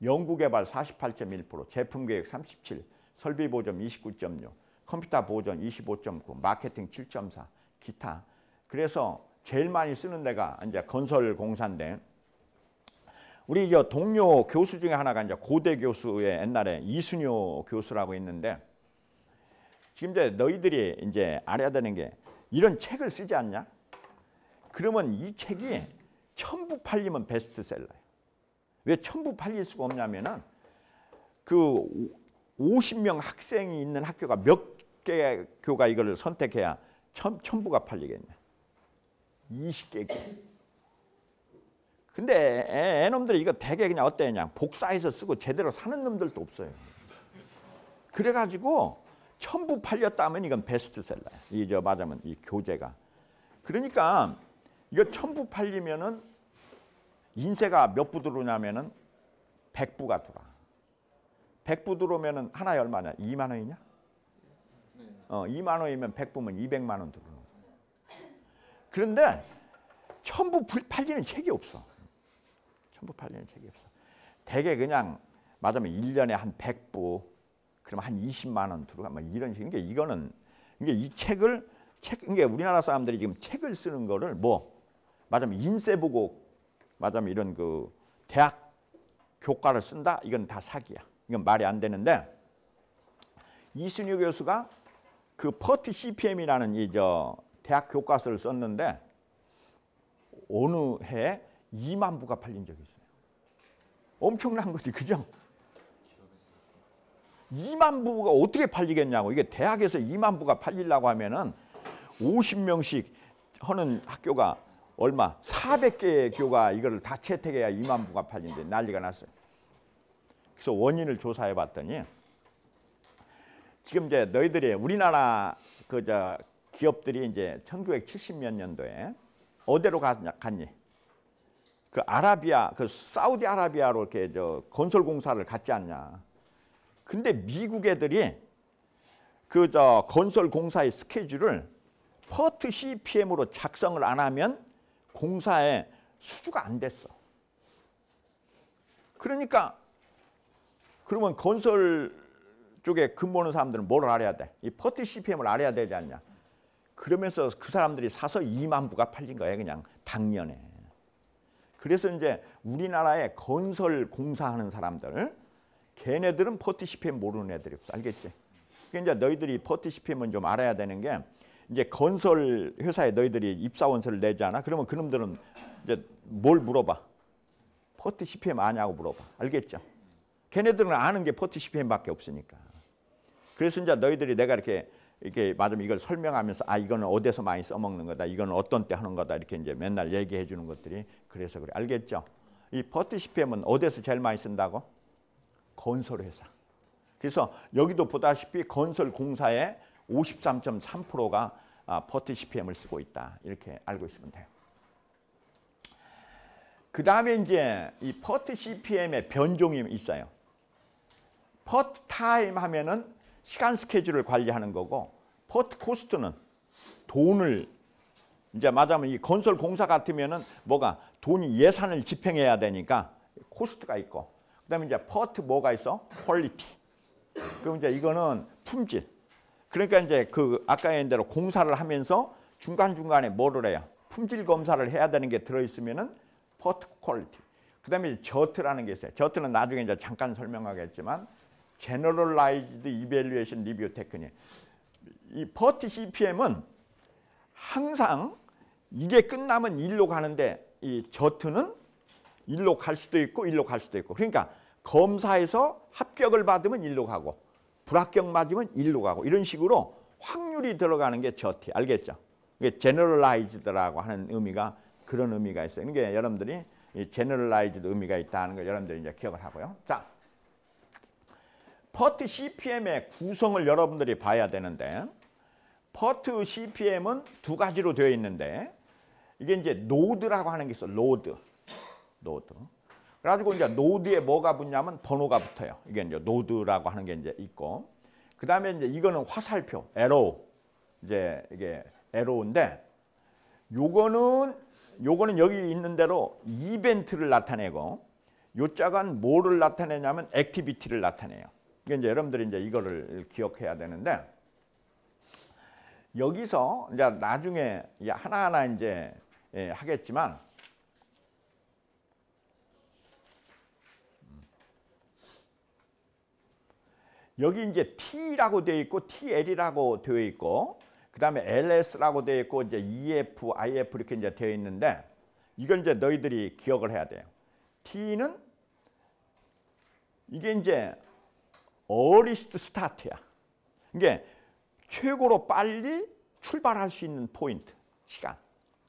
연구개발 48.1%, 제품계획 37%, 설비보존 29.6%, 컴퓨터 보존 25.9%, 마케팅 7.4%, 기타. 그래서 제일 많이 쓰는 데가 이제 건설공사인데 우리 저 동료 교수 중에 하나가 이제 고대 교수의 옛날에 이순효 교수라고 있는데 지금 이제 너희들이 이제 알아야 되는 게 이런 책을 쓰지 않냐? 그러면 이 책이 전부 팔리면 베스트셀러예요. 왜 전부 팔릴 수가 없냐면은 그 50명 학생이 있는 학교가 몇 개 교가 이거를 선택해야 전부가 팔리겠냐? 20개 교. 근데 애놈들이 이거 되게 그냥 어때 그냥 복사해서 쓰고 제대로 사는 놈들도 없어요. 그래가지고 전부 팔렸다면 이건 베스트셀러야. 이 저 맞으면 이 교재가. 그러니까 이거 전부 팔리면은 인쇄가 몇 부 들어오냐면은 100부가 들어와. 100부 들어오면은 하나에 얼마냐? 2만 원이냐? 2만 원이면 100부면 200만 원 들어오는 거야. 그런데 전부 팔리는 책이 없어. 전부 팔리는 책이 없어. 대개 그냥 맞으면 1년에 한 100부, 그러면 한 20만 원 들어가. 뭐 이런 식인 게 이거는 이게 이 책을 이게 우리나라 사람들이 지금 책을 쓰는 거를 뭐 맞으면 인쇄 보고 맞으면 이런 그 대학 교과를 쓴다? 이건 다 사기야. 이건 말이 안 되는데 이순유 교수가 그 퍼트 CPM이라는 이 저 대학 교과서를 썼는데 어느 해에 2만 부가 팔린 적이 있어요. 엄청난 거지, 그죠? 2만 부가 어떻게 팔리겠냐고. 이게 대학에서 2만 부가 팔리려고 하면은 50명씩 하는 학교가 얼마? 400개의 교가 이거를 다 채택해야 2만 부가 팔린데 난리가 났어요. 그래서 원인을 조사해 봤더니 지금 이제 너희들이 우리나라 그 저 기업들이 이제 1970몇 년도에 어디로 갔니? 그 아라비아, 그 사우디아라비아로 이렇게 저 건설 공사를 갔지 않냐? 근데 미국 애들이 그 저 건설 공사의 스케줄을 퍼트 CPM으로 작성을 안 하면 공사에 수주가 안 됐어. 그러니까 그러면 건설 쪽에 근무하는 사람들은 뭘 알아야 돼? 이 퍼트 CPM을 알아야 되지 않냐? 그러면서 그 사람들이 사서 2만 부가 팔린 거예요, 그냥 당년에. 그래서 이제 우리나라에 건설 공사하는 사람들, 걔네들은 퍼트 CPM 모르는 애들이 없어, 알겠지? 그러니까 이제 너희들이 퍼트 CPM은 좀 알아야 되는 게 이제 건설 회사에 너희들이 입사원서를 내잖아. 그러면 그놈들은 이제 뭘 물어봐? 퍼트 CPM 아냐고 물어봐, 알겠죠? 걔네들은 아는 게 퍼트 CPM밖에 없으니까. 그래서 이제 너희들이 내가 이렇게 맞으면 이걸 설명하면서 아 이거는 어디서 많이 써먹는 거다, 이거는 어떤 때 하는 거다 이렇게 이제 맨날 얘기해 주는 것들이 그래서 그래, 알겠죠? 이 퍼트 CPM은 어디서 제일 많이 쓴다고? 건설회사. 그래서 여기도 보다시피 건설 공사의 53.3%가 퍼트 CPM을 쓰고 있다, 이렇게 알고 있으면 돼요. 그 다음에 이제 이 퍼트 CPM의 변종이 있어요. 퍼트 타임 하면은 시간 스케줄을 관리하는 거고, 퍼트 코스트는 돈을 이제 맞으면 이 건설 공사 같으면은 뭐가 돈이 예산을 집행해야 되니까 코스트가 있고, 그다음에 이제 퍼트 뭐가 있어? 퀄리티. 그럼 이제 이거는 품질. 그러니까 이제 그 아까 얘기한 대로 공사를 하면서 중간 중간에 뭐를 해요? 품질 검사를 해야 되는 게 들어 있으면은 퍼트 퀄리티. 그다음에 저트라는 게 있어요. 저트는 나중에 이제 잠깐 설명하겠지만 Generalized Evaluation Review Technique. 이 퍼트 CPM은 항상 이게 끝나면 1로 가는데 이 저트는 1로 갈 수도 있고 1로 갈 수도 있고. 그러니까 검사에서 합격을 받으면 1로 가고 불합격 맞으면 1로 가고 이런 식으로 확률이 들어가는 게 저트. 알겠죠? 이게 Generalized라고 하는 의미가 그런 의미가 있어요. 그러니까 여러분들이 이 제너럴라이즈드 의미가 있다는 걸 여러분들이 이제 기억을 하고요. 자, 퍼트 CPM의 구성을 여러분들이 봐야 되는데, 퍼트 CPM은 두 가지로 되어 있는데, 이게 이제 노드라고 하는 게 있어. 노드. 그래가지고 이제 노드에 뭐가 붙냐면 번호가 붙어요. 이게 이제 노드라고 하는 게 이제 있고, 그 다음에 이제 이거는 화살표, 에로우. 이제 이게 에로우인데, 요거는 여기 있는 대로 이벤트를 나타내고, 요 짝은 뭐를 나타내냐면 액티비티를 나타내요. 이게 이제 여러분들이 이제 이거를 기억해야 되는데, 여기서 이제 나중에 하나하나 이제 하겠지만, 여기 이제 T라고 되어 있고 TL이라고 되어 있고, 그 다음에 LS라고 되어 있고, 이제 EF, IF 이렇게 이제 되어 있는데, 이걸 이제 너희들이 기억을 해야 돼요. T는 이게 이제 earliest start야. 이게 최고로 빨리 출발할 수 있는 포인트, 시간.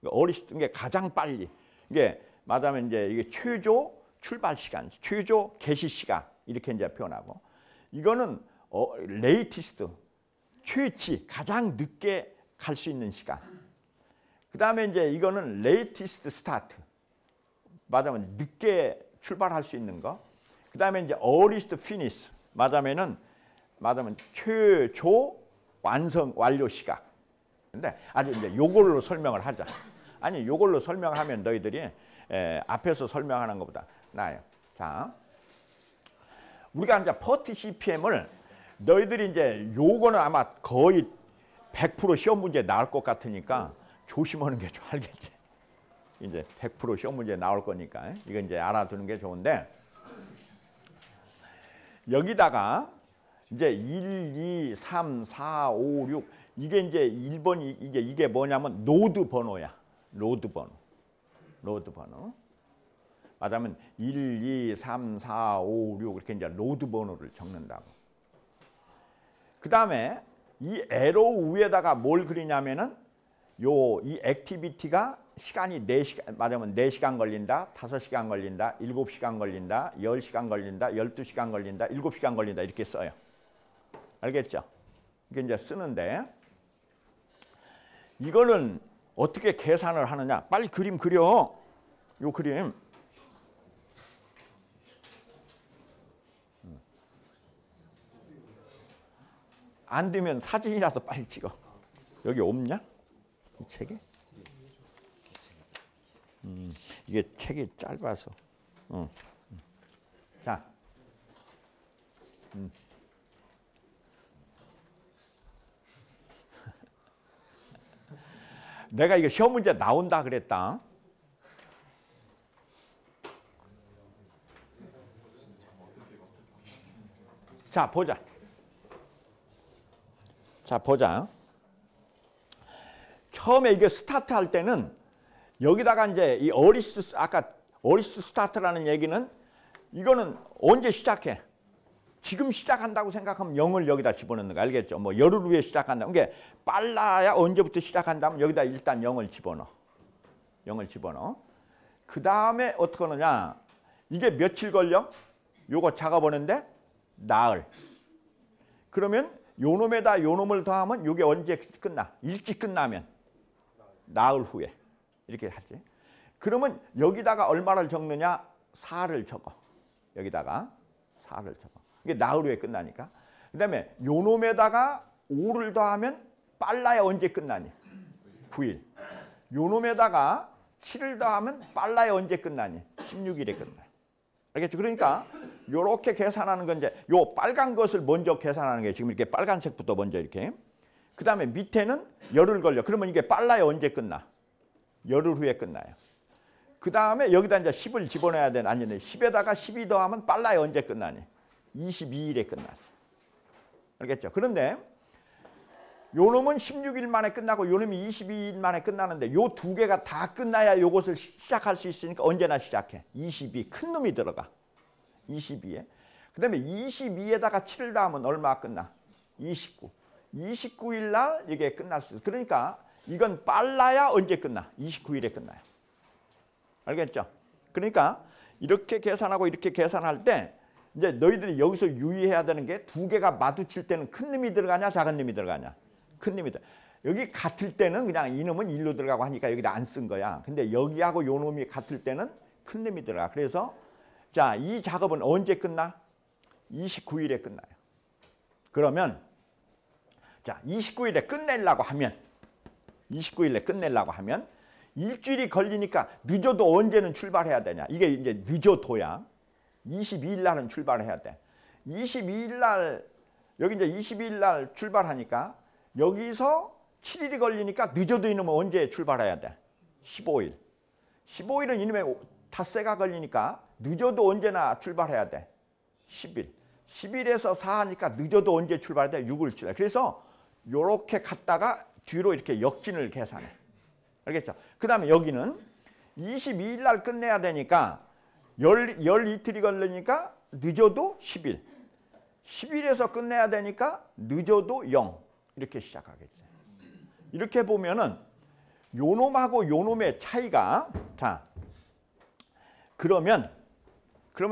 earliest, 이게 가장 빨리. 이게 말하자면 이제 이게 최초 출발 시간, 최초 개시 시간 이렇게 이제 표현하고, 이거는 latest, 최치, 가장 늦게 갈 수 있는 시간. 그 다음에 이제 이거는 latest start, 말하자면 늦게 출발할 수 있는 거. 그 다음에 이제 earliest finish, 말하자면 최초 완료 시각. 근데 아주 이제 요걸로 설명을 하자. 아니, 요걸로 설명하면 너희들이 앞에서 설명하는 것보다 나아요. 자, 우리가 이제 퍼트 CPM을 너희들이 이제 요거는 아마 거의 100% 시험 문제 나올 것 같으니까 조심하는 게 좋아. 알겠지? 이제 100% 시험 문제 나올 거니까 이건 이제 알아두는 게 좋은데, 여기다가 이제 1, 2, 3, 4, 5, 6 이게 이제 1번이 이게 뭐냐면 노드 번호야. 노드 번호. 말하자면 1, 2, 3, 4, 5, 6 이렇게 이제 노드 번호를 적는다고. 그 다음에 이 에로 위에다가 뭘 그리냐면은 이 액티비티가 시간이 4시간, 말하자면 4시간 걸린다, 5시간 걸린다, 7시간 걸린다, 10시간 걸린다, 12시간 걸린다, 7시간 걸린다 이렇게 써요. 알겠죠? 이게 이제 쓰는데, 이거는 어떻게 계산을 하느냐? 빨리 그림 그려. 요 그림. 안 되면 사진이라도 빨리 찍어. 여기 없냐? 이 책에? 이게 책이 짧아서. 자. 내가 이거 시험 문제 나온다 그랬다. 자, 보자. 처음에 이게 스타트 할 때는 여기다가 이제 이 아까 어리스트 스타트라는 얘기는 이거는 언제 시작해? 지금 시작한다고 생각하면 0을 여기다 집어넣는 거 알겠죠? 뭐 열흘 후에 시작한다. 그게 빨라야 언제부터 시작한다면 여기다 일단 0을 집어넣어. 그 다음에 어떻게 하느냐? 이게 며칠 걸려? 요거 작업하는데 나흘. 그러면 요놈에다 요놈을 더하면 요게 언제 끝나? 일찍 끝나면 나흘 후에 이렇게 하지. 그러면 여기다가 얼마를 적느냐? 4를 적어. 여기다가 4를 적어. 이게 나흘 후에 끝나니까. 그 다음에 요놈에다가 5를 더하면 빨라야 언제 끝나니? 9일. 요놈에다가 7을 더하면 빨라야 언제 끝나니? 16일에 끝나요. 알겠죠? 그러니까 요렇게 계산하는 건 이제 요 빨간 것을 먼저 계산하는 게 지금 이렇게 빨간색부터 먼저 이렇게. 그 다음에 밑에는 열흘 걸려. 그러면 이게 빨라야 언제 끝나? 열흘 후에 끝나요. 그 다음에 여기다 이제 10을 집어넣어야 되는 아니네. 10에다가 12 더하면 빨라야 언제 끝나니? 22일에 끝나지. 알겠죠? 그런데 요놈은 16일 만에 끝나고 요놈이 22일 만에 끝나는데 요 두 개가 다 끝나야 요것을 시작할 수 있으니까 언제나 시작해. 22, 큰 놈이 들어가. 22에. 그 다음에 22에다가 7을 더하면 얼마 끝나? 29. 29일 날 이게 끝날 수 있어. 그러니까 이건 빨라야 언제 끝나? 29일에 끝나요. 알겠죠? 그러니까 이렇게 계산하고 이렇게 계산할 때 이제 너희들이 여기서 유의해야 되는 게 두 개가 마주칠 때는 큰 놈이 들어가냐 작은 놈이 들어가냐. 큰 놈이 들어가. 여기 같을 때는 그냥 이놈은 1로 들어가고 하니까 여기다 안 쓴 거야. 근데 여기하고 요 놈이 같을 때는 큰 놈이 들어가. 그래서 자, 이 작업은 언제 끝나? 29일에 끝나요. 그러면 자, 29일에 끝내려고 하면 일주일이 걸리니까 늦어도 언제는 출발해야 되냐. 이게 이제 늦어도야. 22일 날은 출발해야 돼. 22일 날 여기 이제 22일 날 출발하니까 여기서 7일이 걸리니까 늦어도 이놈은 언제 출발해야 돼? 15일. 15일은 이놈의 닷새가 걸리니까 늦어도 언제나 출발해야 돼? 10일. 10일에서 4 하니까 늦어도 언제 출발해야 돼? 6일 출발. 그래서 요렇게 갔다가 뒤로 이렇게 역진을 계산해. 알겠죠? 그 다음에 여기는 22일 날 끝내야 되니까 열 이틀이 걸리니까 늦어도 10일. 10일에서 끝내야 되니까 늦어도 0. 이렇게 시작하겠지. 이렇게 보면은 요놈하고 요놈의 차이가 자 그러면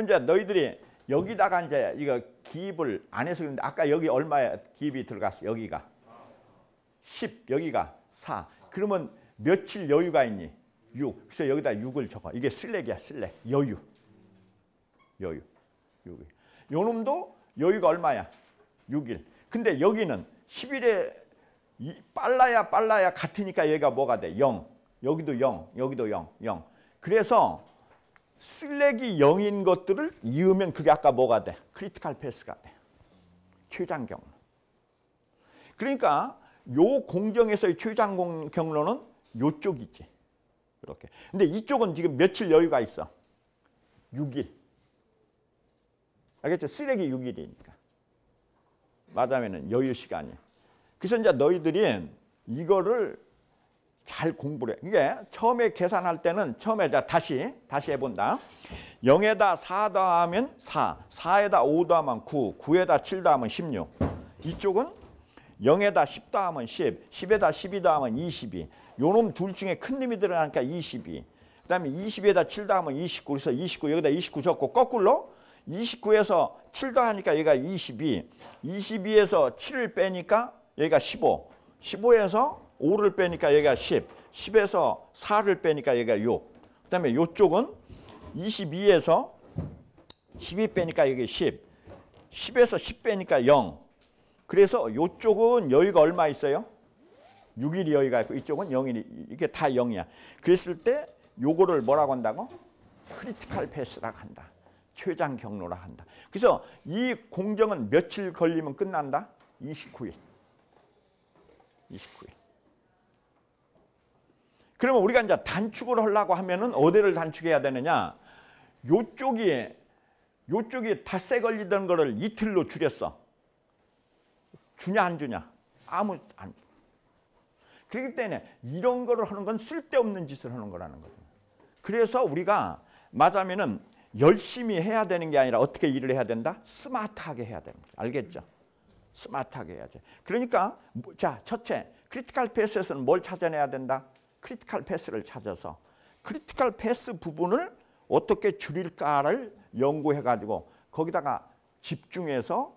이제 너희들이 여기다가 이제 이거 기입을 안 해서 그런데 아까 여기 얼마에 기입이 들어갔어? 여기가 10, 여기가 4. 그러면 며칠 여유가 있니? 6. 그래서 여기다 6을 적어. 이게 슬랙이야, 슬랙. 여유. 6일. 요놈도 여유가 얼마야? 6일. 근데 여기는 10일에 빨라야 같으니까 여기가 뭐가 돼? 0. 여기도 0. 여기도 0. 0. 그래서 슬랙이 0인 것들을 이으면 그게 아까 뭐가 돼? 크리티컬 패스가 돼. 최장 경로. 그러니까 요 공정에서의 최장 경로는 요쪽이지. 이렇게. 근데 이쪽은 지금 며칠 여유가 있어? 6일. 알겠죠? 슬랙이 6일이니까. 맞으면은 여유 시간이. 그래서 이제 너희들이 이거를 잘 공부를 해. 이게 처음에 계산할 때는 처음에 자 다시 해본다. 0에다 4 더하면 4, 4에다 5 더하면 9, 9에다 7 더하면 16. 이쪽은 0에다 10 더하면 10, 10에다 12 더하면 22. 요놈 둘 중에 큰 놈이 들어가니까 22. 그 다음에 20에다 7 더하면 29. 그래서 29 여기다 29 적고 거꾸로 29에서 7 더하니까 여기가 22. 22에서 7을 빼니까 여기가 15. 15에서 5를 빼니까 여기가 10. 10에서 4를 빼니까 여기가 6. 그 다음에 이쪽은 22에서 12 빼니까 여기 10. 10에서 10 빼니까 0. 그래서 이쪽은 여유가 얼마 있어요? 6일이 여유가 있고 이쪽은 0일이. 이게 다 0이야. 그랬을 때 요거를 뭐라고 한다고? 크리티컬 패스라고 한다. 최장 경로라 한다. 그래서 이 공정은 며칠 걸리면 끝난다? 29일. 29일. 그러면 우리가 이제 단축을 하려고 하면은 어디를 단축해야 되느냐? 요쪽이 닷새 걸리던 거를 이틀로 줄였어. 주냐 안 주냐? 아무 안 주. 그렇기 때문에 이런 거를 하는 건 쓸데없는 짓을 하는 거라는 거죠. 그래서 우리가 맞으면은 열심히 해야 되는 게 아니라 어떻게 일을 해야 된다? 스마트하게 해야 됩니다. 알겠죠? 스마트하게 해야지. 그러니까 자, 첫째, 크리티컬 패스에서는 뭘 찾아내야 된다? 크리티컬 패스를 찾아서 크리티컬 패스 부분을 어떻게 줄일까를 연구해가지고 거기다가 집중해서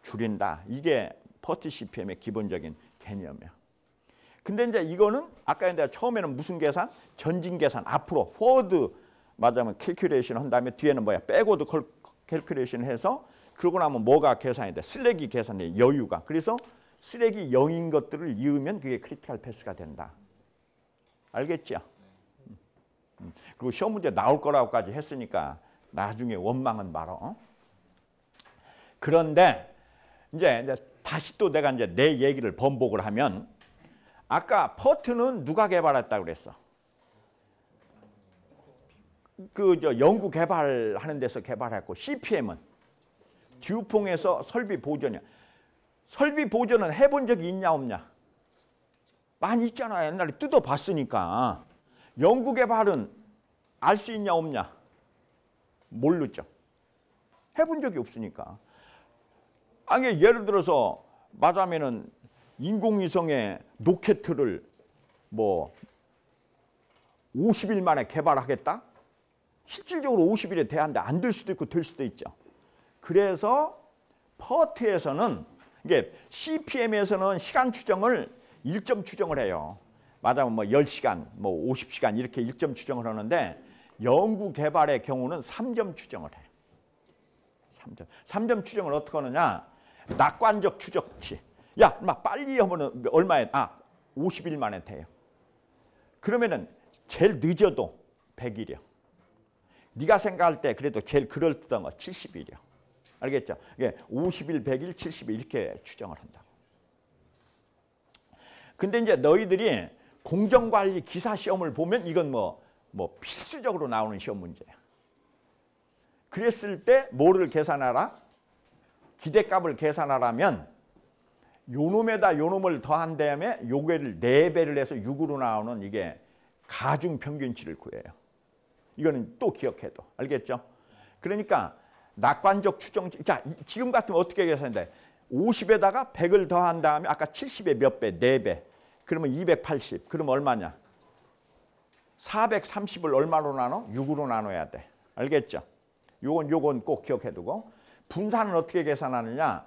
줄인다. 이게 퍼트 CPM의 기본적인 개념이야. 근데 이제 이거는 아까 이제 처음에는 무슨 계산? 전진 계산. 앞으로 포워드 맞으면 캘큘레이션 한 다음에 뒤에는 뭐야? 백워드 캘큘레이션 해서 그러고 나면 뭐가 계산이 돼? 슬랙이 계산돼. 여유가. 그래서 슬랙이 0인 것들을 이으면 그게 크리티컬 패스가 된다. 알겠죠? 그리고 시험 문제 나올 거라고까지 했으니까 나중에 원망은 말어. 그런데 이제 다시 또 내가 이제 내 얘기를 번복을 하면 아까 퍼트는 누가 개발했다고 그랬어? 그 연구 개발하는 데서 개발했고 CPM은 듀퐁에서 설비 보전이야. 설비 보전은 해본 적이 있냐 없냐? 많이 있잖아. 옛날에 뜯어봤으니까. 연구 개발은 알 수 있냐 없냐? 모르죠. 해본 적이 없으니까. 아니 예를 들어서 맞으면은 인공위성의 로켓을 뭐 50일 만에 개발하겠다? 실질적으로 50일에 돼야 하는데 안 될 수도 있고 될 수도 있죠. 그래서 퍼트에서는 이게 CPM에서는 시간 추정을 1점 추정을 해요. 맞아면 뭐 10시간, 뭐 50시간 이렇게 1점 추정을 하는데 연구 개발의 경우는 3점 추정을 해요. 3점 추정을 어떻게 하느냐? 낙관적 추정치. 야, 막 빨리 하면은 얼마에? 50일 만에 돼요. 그러면은 제일 늦어도 100일이요. 네가 생각할 때 그래도 제일 그럴듯한 거 70일이요. 알겠죠? 이게 50일, 100일, 70일 이렇게 추정을 한다고. 근데 이제 너희들이 공정관리 기사 시험을 보면 이건 뭐 필수적으로 나오는 시험 문제야. 그랬을 때 뭐를 계산하라? 기대값을 계산하라면 요놈에다 요놈을 더한 다음에 요게를 4배를 해서 6으로 나오는 이게 가중 평균치를 구해요. 이거는 또 기억해도. 알겠죠? 그러니까 낙관적 추정치. 자, 지금 같으면 어떻게 계산돼? 50에다가 100을 더한 다음에 아까 70에 몇 배? 4배. 그러면 280. 그러면 얼마냐? 430을 얼마로 나눠? 6으로 나눠야 돼. 알겠죠? 요건 꼭 기억해두고. 분산은 어떻게 계산하느냐?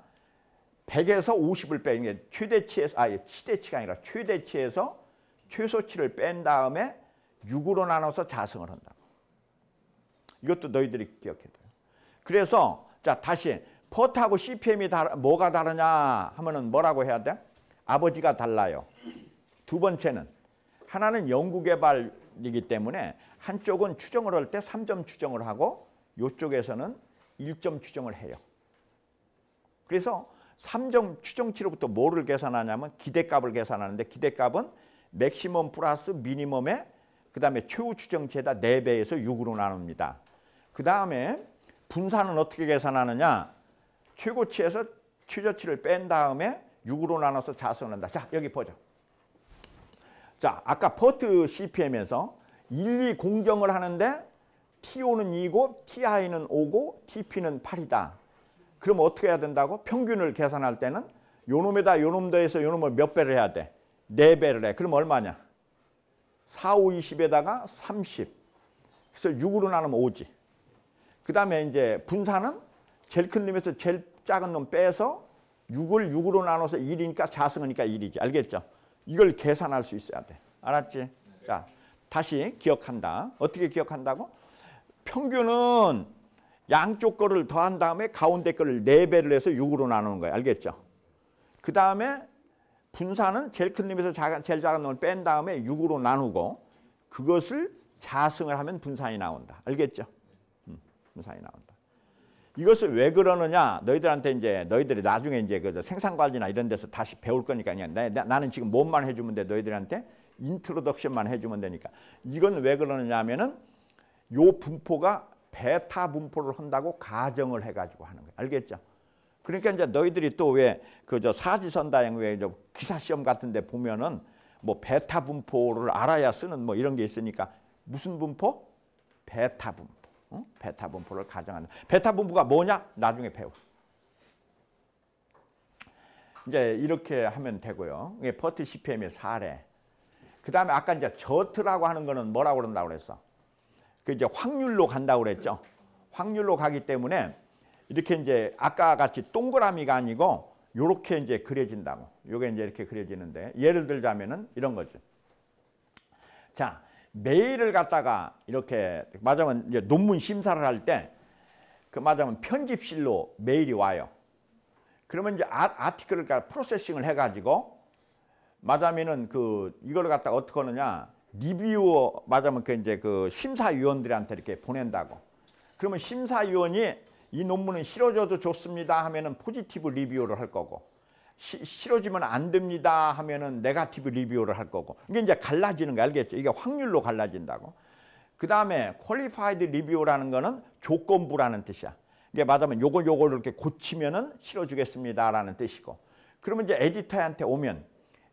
100에서 50을 빼는 게 최대치에서 최대치가 아니라 최대치에서 최소치를 뺀 다음에 6으로 나눠서 자승을 한다. 이것도 너희들이 기억해둬요. 그래서 자 다시 퍼트하고 CPM이 뭐가 다르냐 하면은 뭐라고 해야 돼? 아버지가 달라요. 두 번째는 하나는 연구개발이기 때문에 한쪽은 추정을 할 때 3점 추정을 하고 이쪽에서는 1점 추정을 해요. 그래서 3점 추정치로부터 뭐를 계산하냐면 기대값을 계산하는데 기대값은 맥시멈 플러스 미니멈에 그 다음에 최후 추정치에다 4배에서 6으로 나눕니다. 그 다음에 분산은 어떻게 계산하느냐? 최고치에서 최저치를 뺀 다음에 6으로 나눠서 자수한다. 자, 여기 보자. 자, 아까 퍼트 CPM에서 1, 2 공정을 하는데 TO는 2고 TI는 5고 TP는 8이다. 그럼 어떻게 해야 된다고? 평균을 계산할 때는 요놈에다 요놈 더해서 요놈을 몇 배를 해야 돼? 4배를 해. 그럼 얼마냐? 4, 5, 20에다가 30. 그래서 6으로 나누면 5지. 그 다음에 이제 분산은 제일 큰 놈에서 제일 작은 놈 빼서 6을 6으로 나눠서 1이니까 자승이니까 1이지. 알겠죠? 이걸 계산할 수 있어야 돼. 알았지? 자, 다시 기억한다. 어떻게 기억한다고? 평균은 양쪽 거를 더한 다음에 가운데 거를 4배를 해서 6으로 나누는 거예요. 알겠죠? 그 다음에 분산은 제일 큰 놈에서 제일 작은 놈을 뺀 다음에 6으로 나누고 그것을 자승을 하면 분산이 나온다. 알겠죠? 분산이 나온다. 이것을 왜 그러느냐? 너희들한테 이제 너희들이 나중에 이제 그 생산 관리나 이런 데서 다시 배울 거니까 그냥 나는 지금 뭔만 해주면 돼. 너희들한테 인트로덕션만 해주면 되니까. 이건 왜 그러느냐면은 요 분포가 베타 분포를 한다고 가정을 해가지고 하는 거예요. 알겠죠? 그러니까 이제 너희들이 또 왜 그 사지선다형 왜 기사 시험 같은데 보면은 뭐 베타 분포를 알아야 쓰는 뭐 이런 게 있으니까 무슨 분포? 베타 분포. 베타 분포를 가정한다. 베타 분포가 뭐냐? 나중에 배워. 이제 이렇게 하면 되고요. 이게 퍼트 CPM의 사례. 그 다음에 아까 이제 저트라고 하는 거는 뭐라고 그런다고 그랬어? 그 이제 확률로 간다고 그랬죠. 확률로 가기 때문에 이렇게 이제 아까 같이 동그라미가 아니고 요렇게 이제 그려진다고. 요게 이제 이렇게 그려지는데 예를 들자면은 이런 거죠. 자, 메일을 갖다가 이렇게 맞으면 이제 논문 심사를 할 때 그 맞으면 편집실로 메일이 와요. 그러면 이제 아티클을 프로세싱을 해가지고 맞으면은 그 이걸 갖다가 어떻게 하느냐? 리뷰어 맞으면 그 이제 그 심사위원들한테 이렇게 보낸다고. 그러면 심사위원이 이 논문은 실어줘도 좋습니다 하면은 포지티브 리뷰를 할 거고, 실어주면 안 됩니다 하면은 네거티브 리뷰를 할 거고. 이게 이제 갈라지는 거 알겠죠? 이게 확률로 갈라진다고. 그 다음에 퀄리파이드 리뷰라는 거는 조건부라는 뜻이야. 이게 맞으면 요걸 이렇게 고치면은 실어주겠습니다라는 뜻이고. 그러면 이제 에디터한테 오면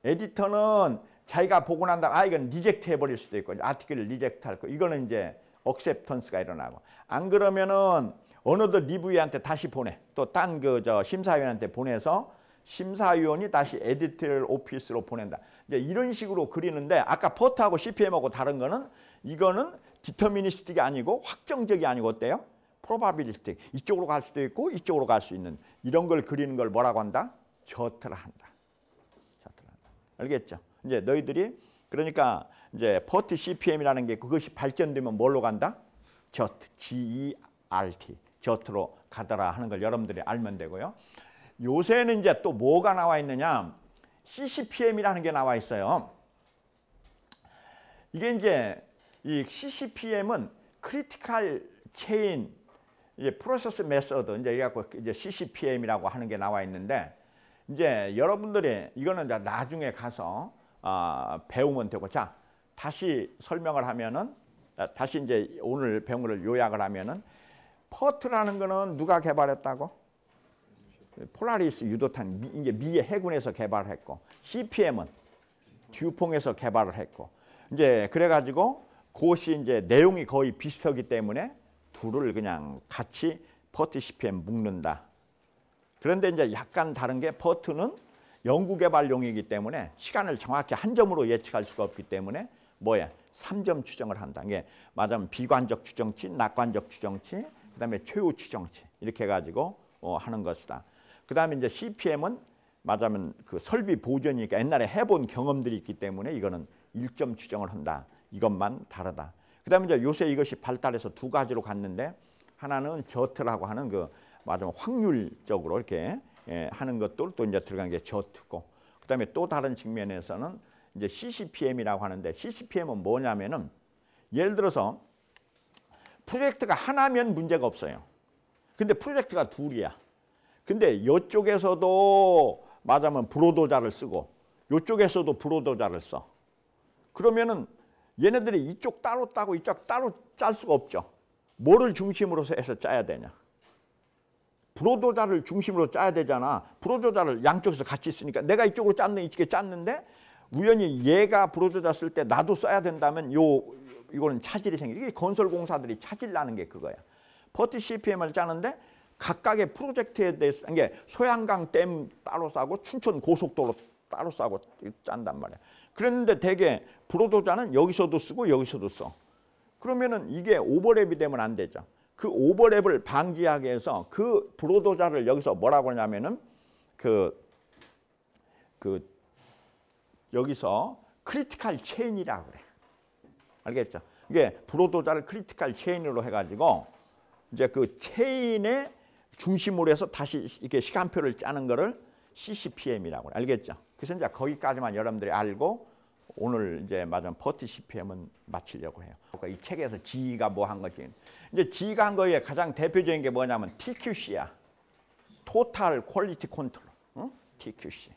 에디터는 자기가 보고 난 다음에 이건 리젝트 해버릴 수도 있고 아티클을 리젝트 할 거. 이거는 이제 억셉턴스가 일어나고. 안 그러면은 어느덧 리뷰어한테 다시 보내. 또 딴 그 심사위원한테 보내서 심사위원이 다시 에디터럴 오피스로 보낸다. 이제 이런 식으로 그리는데 아까 퍼트하고 CPM하고 다른 거는 이거는 디터미니스틱이 아니고 확정적이 아니고 어때요? 프로바빌리스틱. 이쪽으로 갈 수도 있고 이쪽으로 갈 수 있는 이런 걸 그리는 걸 뭐라고 한다? 저트라 한다. 저트라 한다. 알겠죠? 이제 너희들이 그러니까 이제 퍼트 CPM이라는 게 그것이 발전되면 뭘로 간다? 저트, GERT, 저트로 가더라 하는 걸 여러분들이 알면 되고요. 요새는 이제 또 뭐가 나와 있느냐? CCPM이라는 게 나와 있어요. 이게 이제 이 CCPM은 크리티컬 체인 이제 프로세스 메서드 이제 이래갖고 이제 CCPM이라고 하는 게 나와 있는데 이제 여러분들이 이거는 이제 나중에 가서 배우면 되고 자 다시 설명을 하면은 다시 이제 오늘 배운 거를 요약을 하면은 퍼트라는 거는 누가 개발했다고? 폴라리스 유도탄 이제 미의 해군에서 개발했고 CPM은 듀퐁에서 개발을 했고 이제 그래가지고 그것이 이제 내용이 거의 비슷하기 때문에 둘을 그냥 같이 퍼트 CPM 묶는다. 그런데 이제 약간 다른 게 퍼트는 연구개발용이기 때문에 시간을 정확히 한 점으로 예측할 수가 없기 때문에 뭐야? 3점 추정을 한다. 이게 맞으면 비관적 추정치, 낙관적 추정치, 그다음에 최후 추정치 이렇게 해가지고 하는 것이다. 그다음에 이제 CPM은 맞으면 그 설비 보존이니까 옛날에 해본 경험들이 있기 때문에 이거는 1점 추정을 한다. 이것만 다르다. 그다음에 이제 요새 이것이 발달해서 두 가지로 갔는데 하나는 저트라고 하는 그 맞으면 확률적으로 이렇게 하는 것도 또 이제 들어간 게 저트고 그다음에 또 다른 측면에서는 이제 CCPM이라고 하는데 CCPM은 뭐냐면은 예를 들어서 프로젝트가 하나면 문제가 없어요. 근데 프로젝트가 둘이야. 근데 이쪽에서도 맞으면 브로도자를 쓰고 이쪽에서도 브로도자를 써. 그러면은 얘네들이 이쪽 따로 따고 이쪽 따로 짤 수가 없죠. 뭐를 중심으로 해서 짜야 되냐. 브로도자를 중심으로 짜야 되잖아. 브로도자를 양쪽에서 같이 쓰니까 내가 이쪽으로 짰는데 이쪽에 짰는데 우연히 얘가 브로도자 쓸 때 나도 써야 된다면 이거는 차질이 생기죠. 이게 건설공사들이 차질 나는 게 그거야. 퍼트 CPM을 짜는데 각각의 프로젝트에 대해서 이게 소양강 댐 따로 싸고 춘천 고속도로 따로 싸고 짠단 말이야. 그랬는데 대개 브로도자는 여기서도 쓰고 여기서도 써. 그러면은 이게 오버랩이 되면 안 되죠. 그 오버랩을 방지하기 위해서 그 브로도자를 여기서 뭐라고 하냐면은 여기서 크리티컬 체인이라고 그래. 알겠죠? 이게 브로도자를 크리티컬 체인으로 해가지고 이제 그 체인의 중심으로 해서 다시 이렇게 시간표를 짜는 거를 CCPM이라고 그래. 알겠죠? 그래서 이제 거기까지만 여러분들이 알고 오늘 이제 맞아 퍼트 CPM은 마치려고 해요. 그러니까 이 책에서 G가 뭐 한 거지. 이제 G가 한 거에 가장 대표적인 게 뭐냐면 TQC야. Total Quality Control. 응? TQC.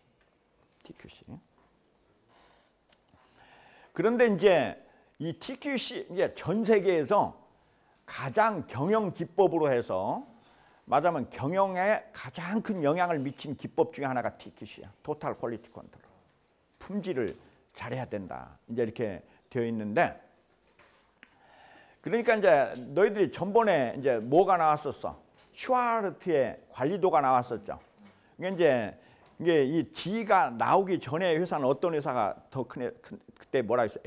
그런데 이제 이 TQC 이제 전 세계에서 가장 경영 기법으로 해서 말하자면 경영에 가장 큰 영향을 미친 기법 중에 하나가 TQC야. Total Quality Control. 품질을 잘해야 된다. 이제 이렇게 되어 있는데 그러니까 이제 너희들이 전번에 이제 뭐가 나왔었어? 슈와르트의 관리도가 나왔었죠. 이게 이 G가 나오기 전에 회사는 어떤 회사가 더 큰 그때 뭐라 했어?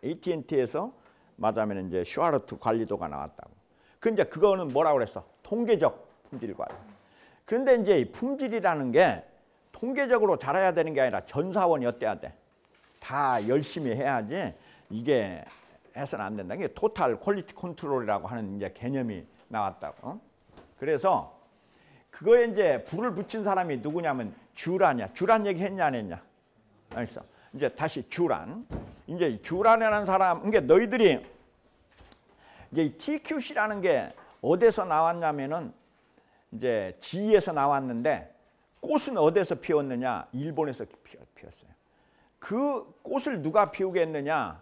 AT&T에서 맞으면 이제 슈와르트 관리도가 나왔다고. 그 이제 그거는 뭐라고 그랬어? 통계적 품질 관리. 그런데 이제 이 품질이라는 게 통계적으로 잘해야 되는 게 아니라 전사원이 어때야 돼? 다 열심히 해야지 이게 해서는 안 된다. 이게 토탈 퀄리티 컨트롤이라고 하는 이제 개념이 나왔다고. 그래서 그거에 이제 불을 붙인 사람이 누구냐면 듀란이야. 듀란 얘기 했냐 안 했냐? 알았어. 이제 다시 듀란. 이제 듀란이라는 사람, 이게 너희들이 이제 이 TQC라는 게 어디서 나왔냐면은 이제 G에서 나왔는데 꽃은 어디서 피웠느냐? 일본에서 피웠어요. 그 꽃을 누가 피우게 했느냐?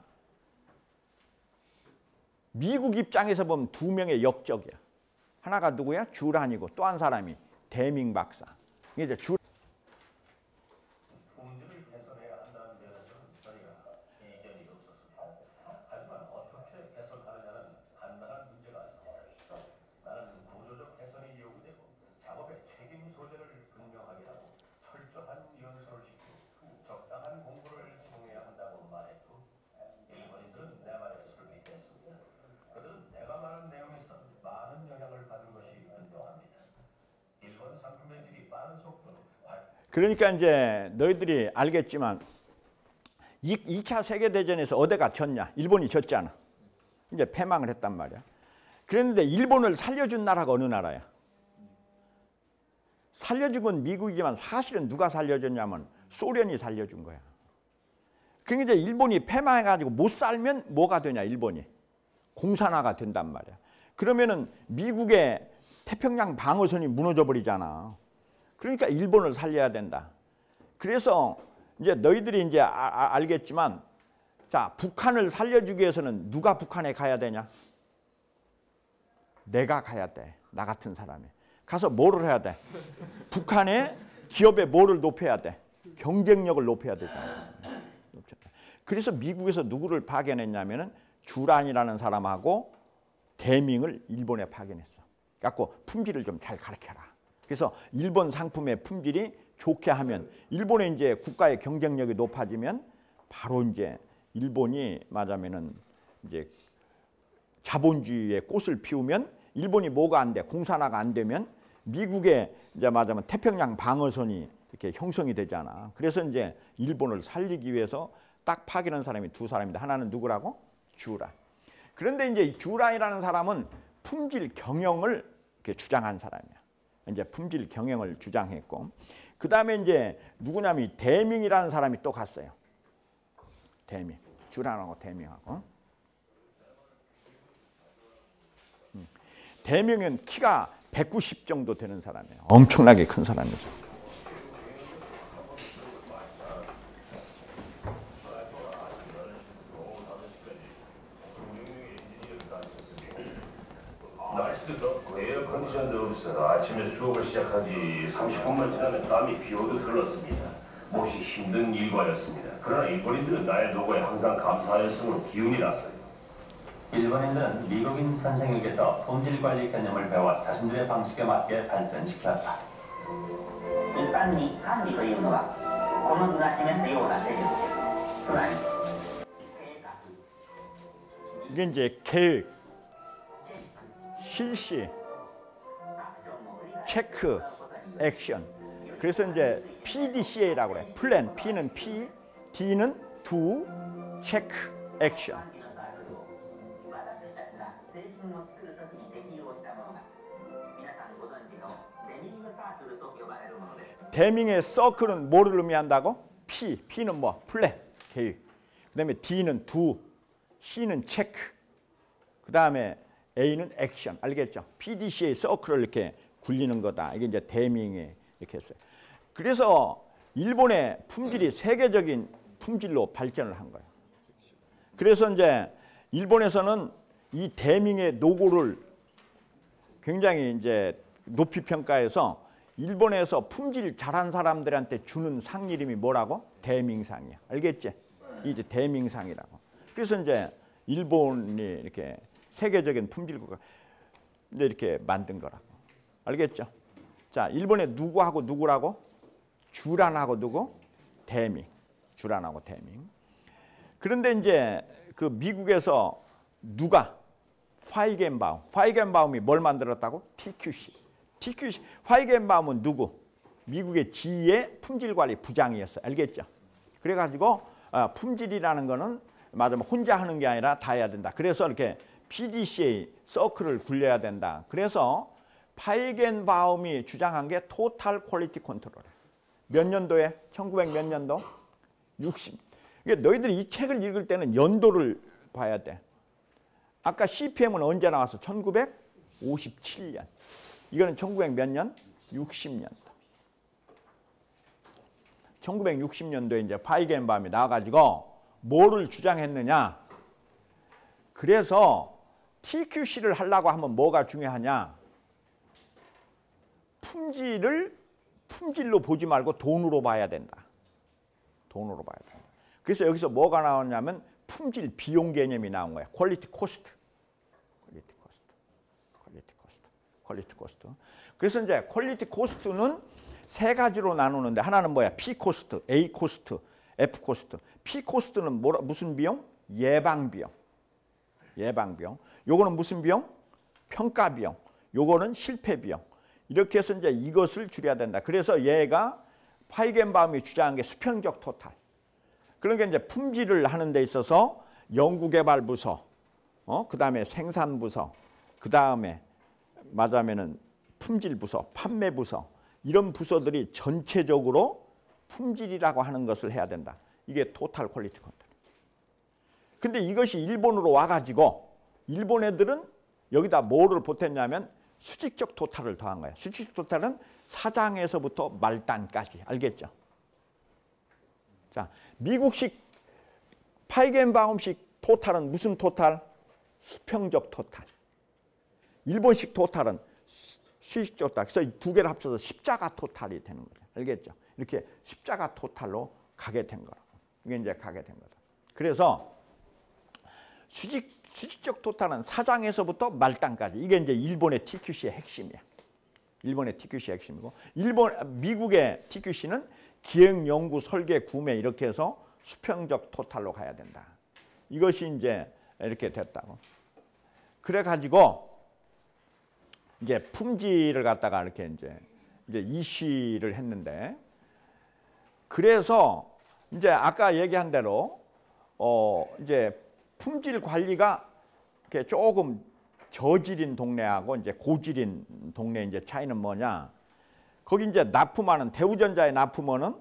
미국 입장에서 보면 두 명의 역적이야. 하나가 누구야? 듀란이고 또 한 사람이 데밍 박사. 이게 이제 품질을 개선해야 한다는 데는 저희가 이견이 없었습니다. 하지만 어떻게 개선하느냐는 간단한 문제가 아닙니다. 나는 구조적 개선이 요구되고 작업의 책임 소재를 분명하게 하고 철저한 연수를 시키고 적당한 공부를 통해야 한다고 말했고 일본인들은 내 말에 설득했습니다. 그러니까 이제 너희들이 알겠지만 2차 세계대전에서 어디가 졌냐? 일본이 졌잖아. 이제 패망을 했단 말이야. 그런데 일본을 살려준 나라가 어느 나라야? 살려준 건 미국이지만 사실은 누가 살려줬냐면 소련이 살려준 거야. 그러니까 이제 일본이 패망해가지고 못 살면 뭐가 되냐? 일본이 공산화가 된단 말이야. 그러면은 미국의 태평양 방어선이 무너져 버리잖아. 그러니까 일본을 살려야 된다. 그래서 이제 너희들이 이제 알겠지만, 자, 북한을 살려주기 위해서는 누가 북한에 가야 되냐? 내가 가야 돼. 나 같은 사람이. 가서 뭐를 해야 돼? 북한의 기업의 뭐를 높여야 돼? 경쟁력을 높여야 되잖아. 그래서 미국에서 누구를 파견했냐면은 주란이라는 사람하고 대밍을 일본에 파견했어. 갖고 품질을 좀 잘 가르쳐라. 그래서 일본 상품의 품질이 좋게 하면 일본의 이제 국가의 경쟁력이 높아지면 바로 이제 일본이 말하자면은 이제 자본주의의 꽃을 피우면 일본이 뭐가 안 돼? 공산화가 안 되면 미국의 이제 말하자면 태평양 방어선이 이렇게 형성이 되잖아. 그래서 이제 일본을 살리기 위해서 딱 파견한 사람이 두 사람입니다. 하나는 누구라고? 주란. 그런데 이제 주란이라는 사람은 품질 경영을 이렇게 주장한 사람이야. 이제 품질 경영을 주장했고, 그 다음에 이제 누구냐면 대밍이라는 사람이 또 갔어요. 대밍, 주란하고 대밍하고. 대밍은 키가 190 정도 되는 사람이에요. 엄청나게 큰 사람이죠. 날씨도 덥고 에어 컨디션도 없어 아침에 수업을 시작한 지 30분만 지나면 땀이 비오듯 흘렀습니다. 몹시 힘든 일과였습니다. 그러나 일본인들은 나의 노고에 항상 감사하였으므로 기운이 났어요. 일본인들은 미국인 선생님께서 품질 관리 개념을 배워 자신들의 방식에 맞게 발전시켰다. 一般に管理というのはこの図が示すような手順です。つまり 이게 이제 계획, 실시, 체크, 액션. 그래서 이제 PDCA라고 그래. 플랜, P는 P, D는 do, 체크, 액션. 대밍의 서클은 뭐를 의미한다고? P, P는 뭐? 플랜, 계획. 그 다음에 D는 do, C는 체크. 그 다음에 A는 액션. 알겠죠? PDCA 서클을 이렇게 굴리는 거다. 이게 이제 대밍에 이렇게 했어요. 그래서 일본의 품질이 세계적인 품질로 발전을 한 거예요. 그래서 이제 일본에서는 이 대밍의 노고를 굉장히 이제 높이 평가해서 일본에서 품질 잘한 사람들한테 주는 상 이름이 뭐라고? 대밍상이야. 알겠지? 이제 대밍상이라고. 그래서 이제 일본이 이렇게 세계적인 품질국가 이제 이렇게 만든 거라고. 알겠죠? 자, 일본에 누구하고 누구라고? 주란하고 누구? 대밍. 주란하고 대밍. 그런데 이제 그 미국에서 누가? 파이겐바움이 뭘 만들었다고? TQC. 파이겐바움은 누구? 미국의 지휘의 품질관리 부장이었어요. 알겠죠? 그래가지고 품질이라는 거는 맞으면 혼자 하는 게 아니라 다 해야 된다. 그래서 이렇게 PDCA 서클을 굴려야 된다. 그래서 파이겐바움이 주장한 게 토탈 퀄리티 컨트롤. 몇 년도에? 1900 몇 년도? 60. 이게 너희들이 이 책을 읽을 때는 연도를 봐야 돼. 아까 CPM은 언제 나왔어? 1957년. 이거는 1900 몇 년? 60년도. 1960년도에 이제 파이겐바움이 나와가지고 뭐를 주장했느냐? 그래서 TQC를 하려고 하면 뭐가 중요하냐? 품질로 보지 말고 돈으로 봐야 된다. 돈으로 봐야 된다. 그래서 여기서 뭐가 나왔냐면 품질 비용 개념이 나온 거야. 퀄리티 코스트. 그래서 이제 퀄리티 코스트는 세 가지로 나누는데 하나는 뭐야? P 코스트, A 코스트, F 코스트. P 코스트는 무슨 비용? 예방 비용. 요거는 무슨 비용? 평가 비용. 요거는 실패 비용. 이렇게 해서 이제 이것을 줄여야 된다. 그래서 얘가 파이겐바움이 주장한 게 수평적 토탈. 그러니까 이제 품질을 하는 데 있어서 연구개발 부서, 그다음에 생산 부서, 그다음에 말하면은 품질 부서, 판매 부서 이런 부서들이 전체적으로 품질이라고 하는 것을 해야 된다. 이게 토탈 퀄리티 컨트롤. 근데 이것이 일본으로 와가지고 일본 애들은 여기다 뭐를 보탰냐면 수직적 토탈을 더한 거예요. 수직적 토탈은 사장에서부터 말단까지. 알겠죠? 자, 미국식 파이겐바움식 토탈은 무슨 토탈? 수평적 토탈. 일본식 토탈은 수직적 토탈. 그래서 두 개를 합쳐서 십자가 토탈이 되는 거죠. 알겠죠? 이렇게 십자가 토탈로 가게 된 거라고. 이게 이제 가게 된 거다. 그래서 수직적 토탈은 사장에서부터 말단까지. 이게 이제 일본의 TQC의 핵심이야. 일본의 TQC의 핵심이고, 미국의 TQC는 기획, 연구, 설계, 구매 이렇게 해서 수평적 토탈로 가야 된다. 이것이 이제 이렇게 됐다고. 그래가지고 이제 품질을 갖다가 이렇게 이제 이시를 했는데, 그래서 이제 아까 얘기한 대로 이제 품질 관리가 이렇게 조금 저질인 동네하고 이제 고질인 동네 이제 차이는 뭐냐? 거기 이제 납품하는 대우전자에 납품하는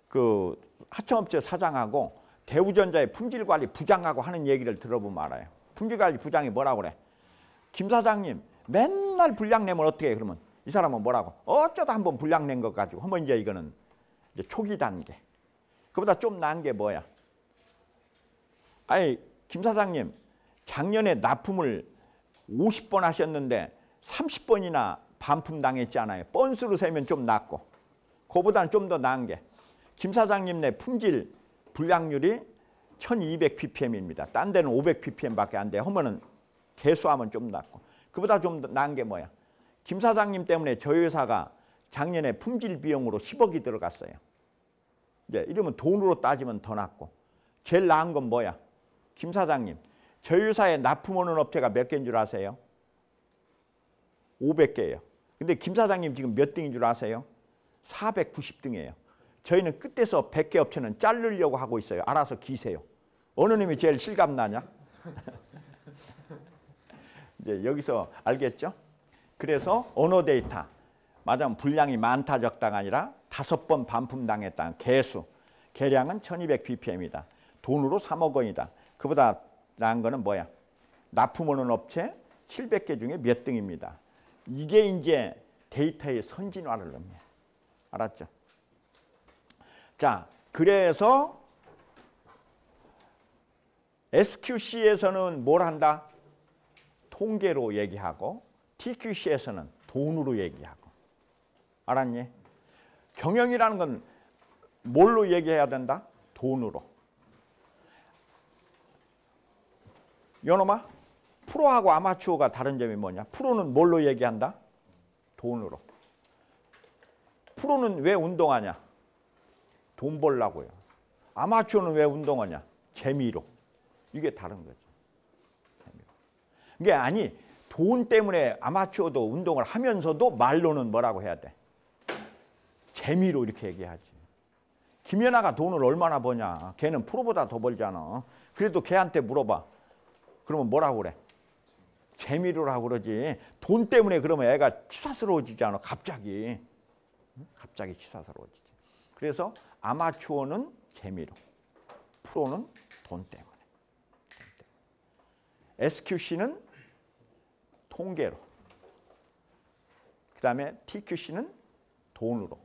그 하청업체 사장하고 대우전자의 품질관리 부장하고 하는 얘기를 들어보면 알아요. 품질관리 부장이 뭐라고 그래? 김 사장님 맨날 불량 내면 어떻게 해? 그러면 이 사람은 뭐라고? 어쩌다 한번 불량 낸 것 가지고 한번 이제 이거는 이제 초기 단계. 그보다 좀 나은 게 뭐야? 아니 김 사장님 작년에 납품을 50번 하셨는데 30번이나 반품 당했잖아요. 번수로 세면 좀 낫고, 그거보다는 좀 더 나은 게 김 사장님 내 품질 불량률이 1200ppm입니다. 딴 데는 500ppm밖에 안 돼. 하면은 개수하면 좀 낫고, 그보다 좀 더 나은 게 뭐야? 김 사장님 때문에 저희 회사가 작년에 품질 비용으로 10억이 들어갔어요. 이제 이러면 돈으로 따지면 더 낫고, 제일 나은 건 뭐야? 김 사장님, 저희 회사에 납품하는 업체가 몇 개인 줄 아세요? 500개예요. 근데 김 사장님 지금 몇 등인 줄 아세요? 490등이에요. 저희는 끝에서 100개 업체는 자르려고 하고 있어요. 알아서 기세요. 어느 놈이 제일 실감나냐? 이제 여기서 알겠죠? 그래서 언어 데이터, 맞으면 분량이 많다 적다가 아니라 5번 반품당했다. 개수, 개량은 1200ppm이다. 돈으로 3억 원이다. 그보다 나은 거는 뭐야? 납품하는 업체 700개 중에 몇 등입니다. 이게 이제 데이터의 선진화를 의미해. 알았죠? 자, 그래서 SQC에서는 뭘 한다? 통계로 얘기하고 TQC에서는 돈으로 얘기하고. 알았니? 경영이라는 건 뭘로 얘기해야 된다? 돈으로. 요놈아, 프로하고 아마추어가 다른 점이 뭐냐? 프로는 뭘로 얘기한다? 돈으로. 프로는 왜 운동하냐? 돈 벌라고요. 아마추어는 왜 운동하냐? 재미로. 이게 다른 거죠. 재미로. 이게 아니, 돈 때문에 아마추어도 운동을 하면서도 말로는 뭐라고 해야 돼? 재미로 이렇게 얘기하지. 김연아가 돈을 얼마나 버냐? 걔는 프로보다 더 벌잖아. 그래도 걔한테 물어봐. 그러면 뭐라고 그래? 재미로라고 그러지. 돈 때문에 그러면 애가 치사스러워지지 않아. 갑자기. 갑자기 치사스러워지지. 그래서 아마추어는 재미로, 프로는 돈 때문에. SQC는 통계로, 그 다음에 TQC는 돈으로.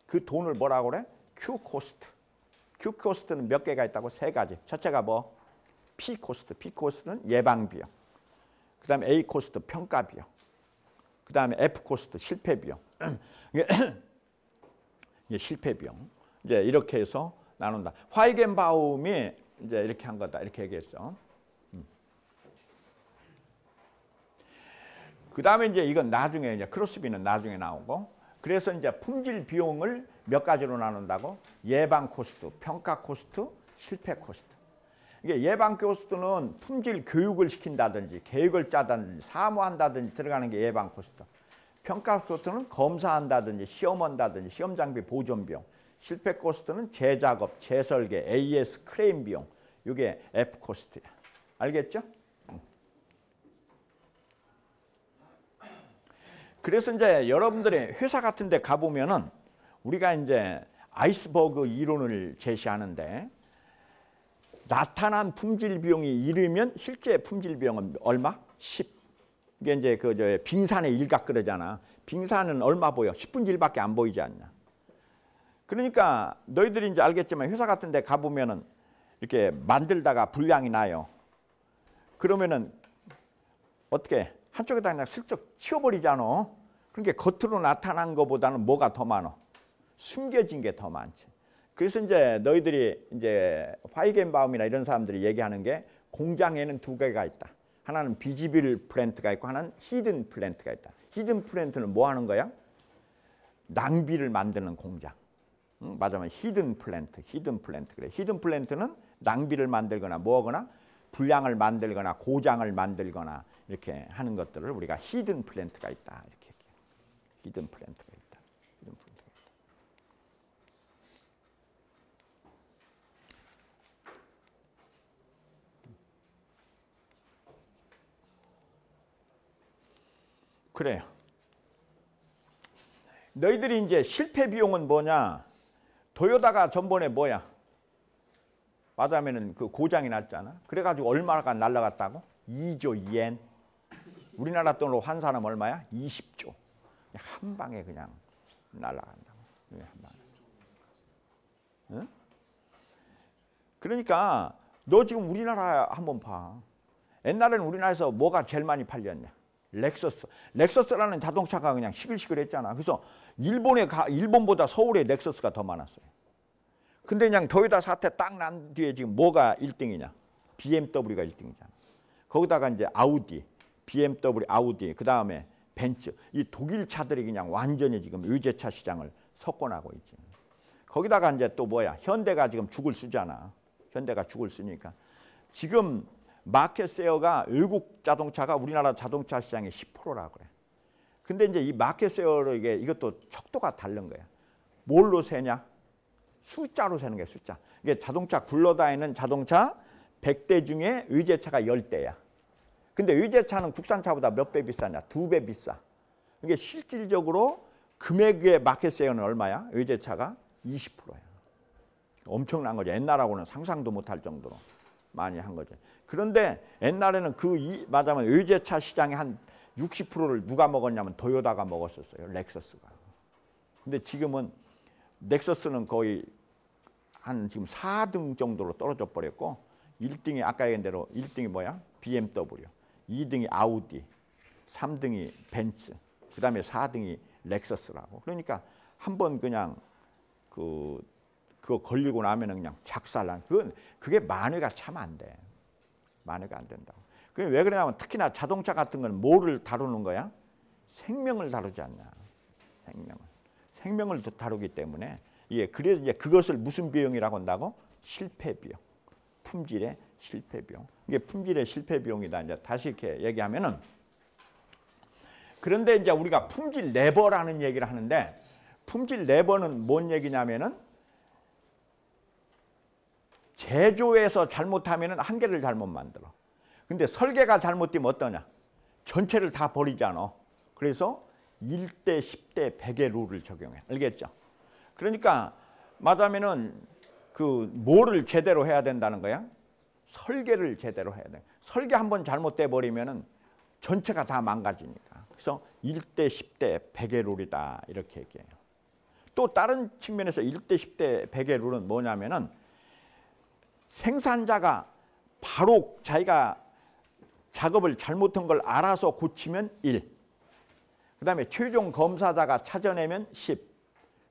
그 돈을 뭐라고 그래? Q코스트. Q코스트는 몇 개가 있다고? 3가지. 첫째가 뭐? P코스트. P코스트는 예방비용. 그 다음에 A코스트 평가비용. 그 다음에 F코스트 실패비용. 이게 실패비용. 이제 이렇게 해서 나눈다. 화이겐바움이 이제 이렇게 한 거다. 이렇게 얘기했죠. 그 다음에 이제 이건 나중에 이제 크로스비는 나중에 나오고. 그래서 이제 품질 비용을 몇 가지로 나눈다고? 예방 코스트, 평가 코스트, 실패 코스트. 이게 예방 코스트는 품질 교육을 시킨다든지 계획을 짜든지 사무한다든지 들어가는 게 예방 코스트. 평가 코스트는 검사한다든지 시험한다든지 시험 장비 보존 비용. 실패 코스트는 재작업, 재설계, AS 클레임 비용. 이게 F 코스트야. 알겠죠? 그래서 이제 여러분들이 회사 같은 데 가보면은 우리가 이제 아이스버그 이론을 제시하는데 나타난 품질 비용이 1이면 실제 품질 비용은 얼마? 10. 이게 이제 그 빙산의 일각 그러잖아. 빙산은 얼마 보여? 10분의 1밖에 안 보이지 않냐. 그러니까 너희들이 이제 알겠지만 회사 같은 데 가보면은 이렇게 만들다가 불량이 나요. 그러면은 어떻게 한쪽에다 그냥 슬쩍 치워버리잖아. 그러니까 겉으로 나타난 것보다는 뭐가 더 많아? 숨겨진 게 더 많지. 그래서 이제 너희들이 이제 화이겐바움이나 이런 사람들이 얘기하는 게 공장에는 두 개가 있다. 하나는 비지빌 플랜트가 있고 하나는 히든 플랜트가 있다. 히든 플랜트는 뭐 하는 거야? 낭비를 만드는 공장. 맞아요. 히든 플랜트 그래. 히든 플랜트는 낭비를 만들거나 뭐거나 불량을 만들거나 고장을 만들거나 이렇게 하는 것들을 우리가 히든 플랜트가 있다 이렇게 얘기해요. 히든 플랜트가 있다. 히든 플랜트가 있다. 그래요. 너희들이 이제 실패 비용은 뭐냐? 도요타가 전번에 뭐야? 마담에는 그 고장이 났잖아. 그래가지고 얼마가 날라갔다고? 2조 옌. 우리나라 돈으로 환산하면 얼마야? 20조. 한 방에 그냥 날라간다고. 한 방에. 응? 그러니까 너 지금 우리나라 한번 봐. 옛날에는 우리나라에서 뭐가 제일 많이 팔렸냐? 렉서스. 렉서스라는 자동차가 그냥 시글시글했잖아. 그래서 일본보다 서울에 렉서스가 더 많았어요. 근데 그냥 도요타 사태 딱 난 뒤에 지금 뭐가 1등이냐? BMW가 1등이잖아. 거기다가 이제 아우디, BMW, 아우디, 그 다음에 벤츠. 이 독일 차들이 그냥 완전히 지금 외제차 시장을 석권하고 있지. 거기다가 이제 또 뭐야? 현대가 지금 죽을 쓰잖아. 현대가 죽을 쓰니까 지금 마켓 세어가 외국 자동차가 우리나라 자동차 시장의 10%라고 그래. 근데 이제 이 마켓 세어로 이것도 척도가 다른 거야. 뭘로 세냐? 숫자로 세는 거야, 숫자. 이게 자동차 굴러다니는 자동차 100대 중에 외제차가 10대야. 근데 외제차는 국산차보다 몇 배 비싸냐? 2배 비싸. 이게 실질적으로 금액의 마켓 세어는 얼마야? 외제차가 20%야. 엄청난 거죠. 옛날하고는 상상도 못할 정도로 많이 한 거죠. 그런데 옛날에는 맞아면 외제차 시장의 한 60%를 누가 먹었냐면 도요타가 먹었었어요. 렉서스가. 근데 지금은 넥서스는 거의 한 지금 4등 정도로 떨어져 버렸고 1등이 아까 얘기한 대로 1등이 뭐야? BMW, 2등이 아우디, 3등이 벤츠, 그 다음에 4등이 렉서스라고. 그러니까 한번 그냥 그거 걸리고 나면은 그냥 작살난. 그게 만회가 참 안 돼. 만회가 안 된다고. 그게 왜 그러냐면 특히나 자동차 같은 건 뭐를 다루는 거야? 생명을 다루지 않냐. 생명을 다루기 때문에 그래서 이제 그것을 무슨 비용이라고 한다고? 실패 비용. 품질의 실패 비용. 이게 품질의 실패 비용이다. 이제 다시 이렇게 얘기하면은 그런데 이제 우리가 품질 레버라는 얘기를 하는데 품질 레버는 뭔 얘기냐면은 제조에서 잘못하면은 한 개를 잘못 만들어. 근데 설계가 잘못되면 어떠냐? 전체를 다 버리잖아. 그래서 1대 10대 100의 룰을 적용해. 알겠죠? 그러니까 말하면은 뭐를 제대로 해야 된다는 거야? 설계를 제대로 해야 돼. 설계 한번 잘못돼 버리면은 전체가 다 망가지니까. 그래서 1대 10대 100의 룰이다. 이렇게 얘기해요. 또 다른 측면에서 1대 10대 100의 룰은 뭐냐면은 생산자가 바로 자기가 작업을 잘못한 걸 알아서 고치면 1. 그 다음에 최종 검사자가 찾아내면 10.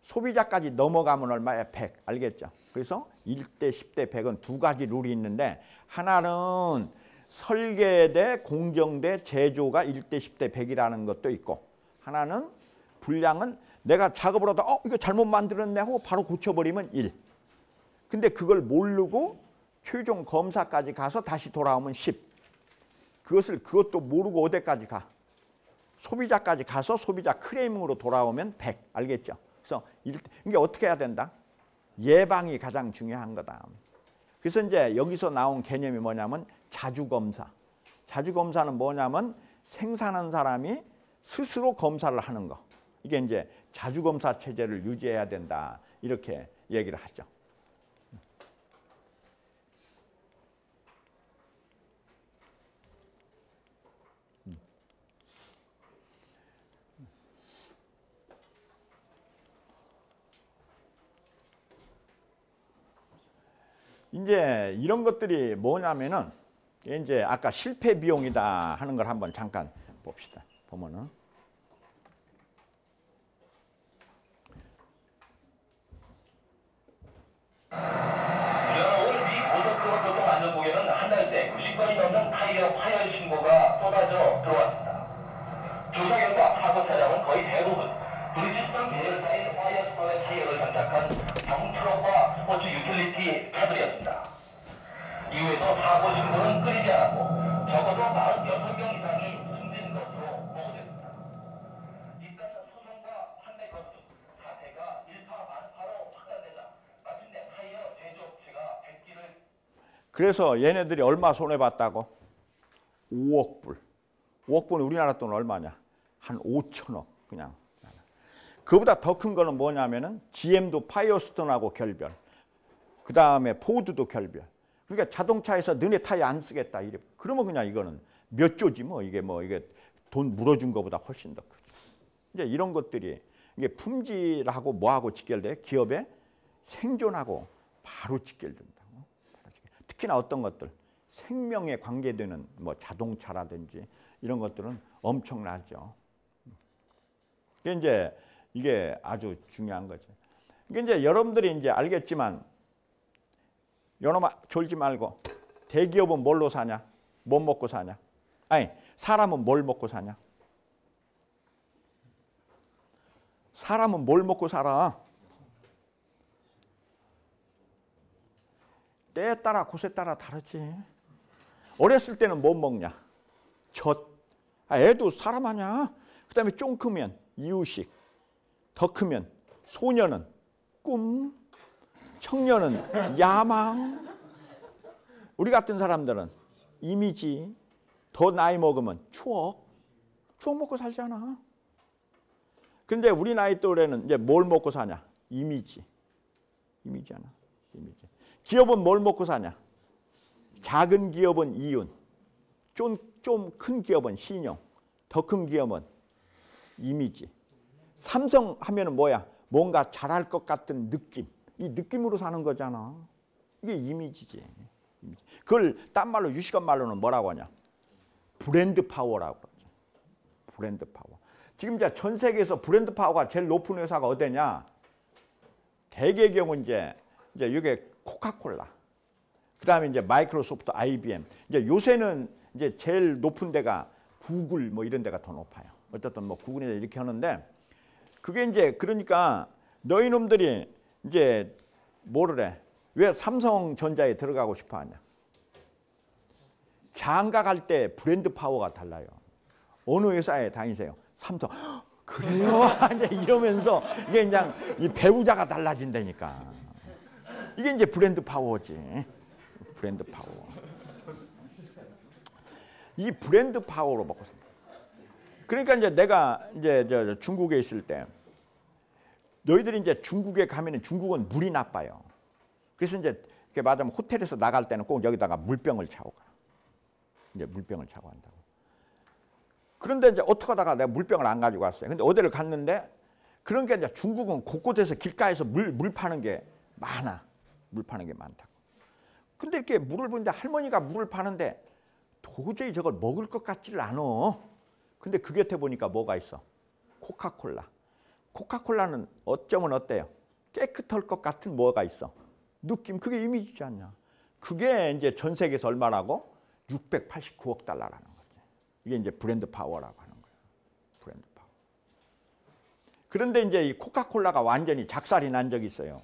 소비자까지 넘어가면 얼마야? 100. 알겠죠? 그래서 1대 10대 100은 두 가지 룰이 있는데 하나는 설계 대 공정 대 제조가 1대 10대 100이라는 것도 있고 하나는 불량은 내가 작업을 하다 이거 잘못 만들었네 하고 바로 고쳐버리면 1. 근데 그걸 모르고 최종 검사까지 가서 다시 돌아오면 10. 그것도 모르고 어디까지 가? 소비자까지 가서 소비자 클레이밍으로 돌아오면 100. 알겠죠? 그래서 이게 어떻게 해야 된다? 예방이 가장 중요한 거다. 그래서 이제 여기서 나온 개념이 뭐냐면 자주검사. 자주검사는 뭐냐면 생산한 사람이 스스로 검사를 하는 거. 이게 이제 자주검사 체제를 유지해야 된다. 이렇게 얘기를 하죠. 이제 이런 것들이 뭐냐면은 이제 아까 실패 비용이다 하는 걸 한번 잠깐 봅시다. 보면은 올 미 고속도로 교통 안전국에는 한 달 새 90건이 넘는 타이어 파열 신고가 쏟아져 들어왔습니다. 조사 결과 사고 차량은 거의 대부분 브리지스톤 계열사인 파이어스톤의 타이어를 장착한 경트럭과 스포츠 유틸리티 차들이었습니다. 이후에도 사고 신고는 끊이지 않았고 적어도 46명 이상이 숨진 것으로 보고됐습니다. 이딴 소송과 판매 건수, 사태가 일파만파로 확산되자 마침내 타이어 제조업체가 백기를 그래서 얘네들이 얼마 손해봤다고? 5억 불. 5억 불은 우리나라 돈 얼마냐? 한 5천억 그냥. 그보다 더 큰 거는 뭐냐면은 GM도 파이어스톤하고 결별. 그 다음에 포드도 결별. 그러니까 자동차에서 너네 타이어 안 쓰겠다 이래. 그러면 그냥 이거는 몇 조지 뭐 이게 돈 물어준 거보다 훨씬 더 크죠. 이제 이런 것들이 이게 품질하고 뭐하고 직결돼? 기업의 생존하고 바로 직결된다고. 특히나 어떤 것들 생명에 관계되는 뭐 자동차라든지 이런 것들은 엄청나죠. 이게 아주 중요한 거죠. 이게 이제 여러분들이 이제 알겠지만 여놈아 졸지 말고 대기업은 뭘로 사냐? 못 먹고 사냐? 아니 사람은 뭘 먹고 사냐? 사람은 뭘 먹고 살아? 때에 따라 곳에 따라 다르지. 어렸을 때는 못 먹냐? 젖. 애도 사람 아냐? 그 다음에 좀 크면 이유식. 더 크면 소년은 꿈. 청년은 야망. 우리 같은 사람들은 이미지. 더 나이 먹으면 추억. 추억 먹고 살잖아. 근데 우리 나이 또래는 이제 뭘 먹고 사냐? 이미지. 이미지잖아. 이미지. 기업은 뭘 먹고 사냐? 작은 기업은 이윤. 좀 큰 기업은 신용. 더 큰 기업은 이미지. 삼성 하면은 뭐야? 뭔가 잘할 것 같은 느낌. 이 느낌으로 사는 거잖아. 이게 이미지지. 그걸 딴 말로 유식한 말로는 뭐라고 하냐? 브랜드 파워라고 그러죠. 브랜드 파워. 지금 이제 전 세계에서 브랜드 파워가 제일 높은 회사가 어디냐? 대개의 경우 이제 이게 코카콜라. 그다음에 이제 마이크로소프트, IBM. 이제 요새는 이제 제일 높은 데가 구글 뭐 이런 데가 더 높아요. 어쨌든 뭐 구글이 이렇게 하는데 그게 이제 그러니까 너희 놈들이 이제 뭐를 해? 왜 삼성전자에 들어가고 싶어 하냐? 장가 갈 때 브랜드 파워가 달라요. 어느 회사에 다니세요? 삼성. 그래요? 이제 이러면서 이게 그냥 이 배우자가 달라진다니까. 이게 이제 브랜드 파워지. 브랜드 파워. 이 브랜드 파워로 먹고 삽니다. 그러니까 이제 내가 이제 중국에 있을 때 너희들이 이제 중국에 가면은 중국은 물이 나빠요. 그래서 이제 그게 맞으면 호텔에서 나갈 때는 꼭 여기다가 물병을 차고 가. 이제 물병을 차고 한다고. 그런데 이제 어떻게 하다가 내가 물병을 안 가지고 왔어요. 근데 어디를 갔는데 그러니까 이제 중국은 곳곳에서 길가에서 물 파는 게 많아. 물 파는 게 많다고. 근데 이렇게 물을 보는데 할머니가 물을 파는데 도저히 저걸 먹을 것 같지를 않아. 근데 그 곁에 보니까 뭐가 있어? 코카콜라. 코카콜라는 어쩌면 어때요? 깨끗할 것 같은 뭐가 있어? 느낌. 그게 이미지지 않냐? 그게 이제 전 세계에서 얼마라고? 689억 달러라는 거지. 이게 이제 브랜드 파워라고 하는 거야. 브랜드 파워. 그런데 이제 이 코카콜라가 완전히 작살이 난 적이 있어요.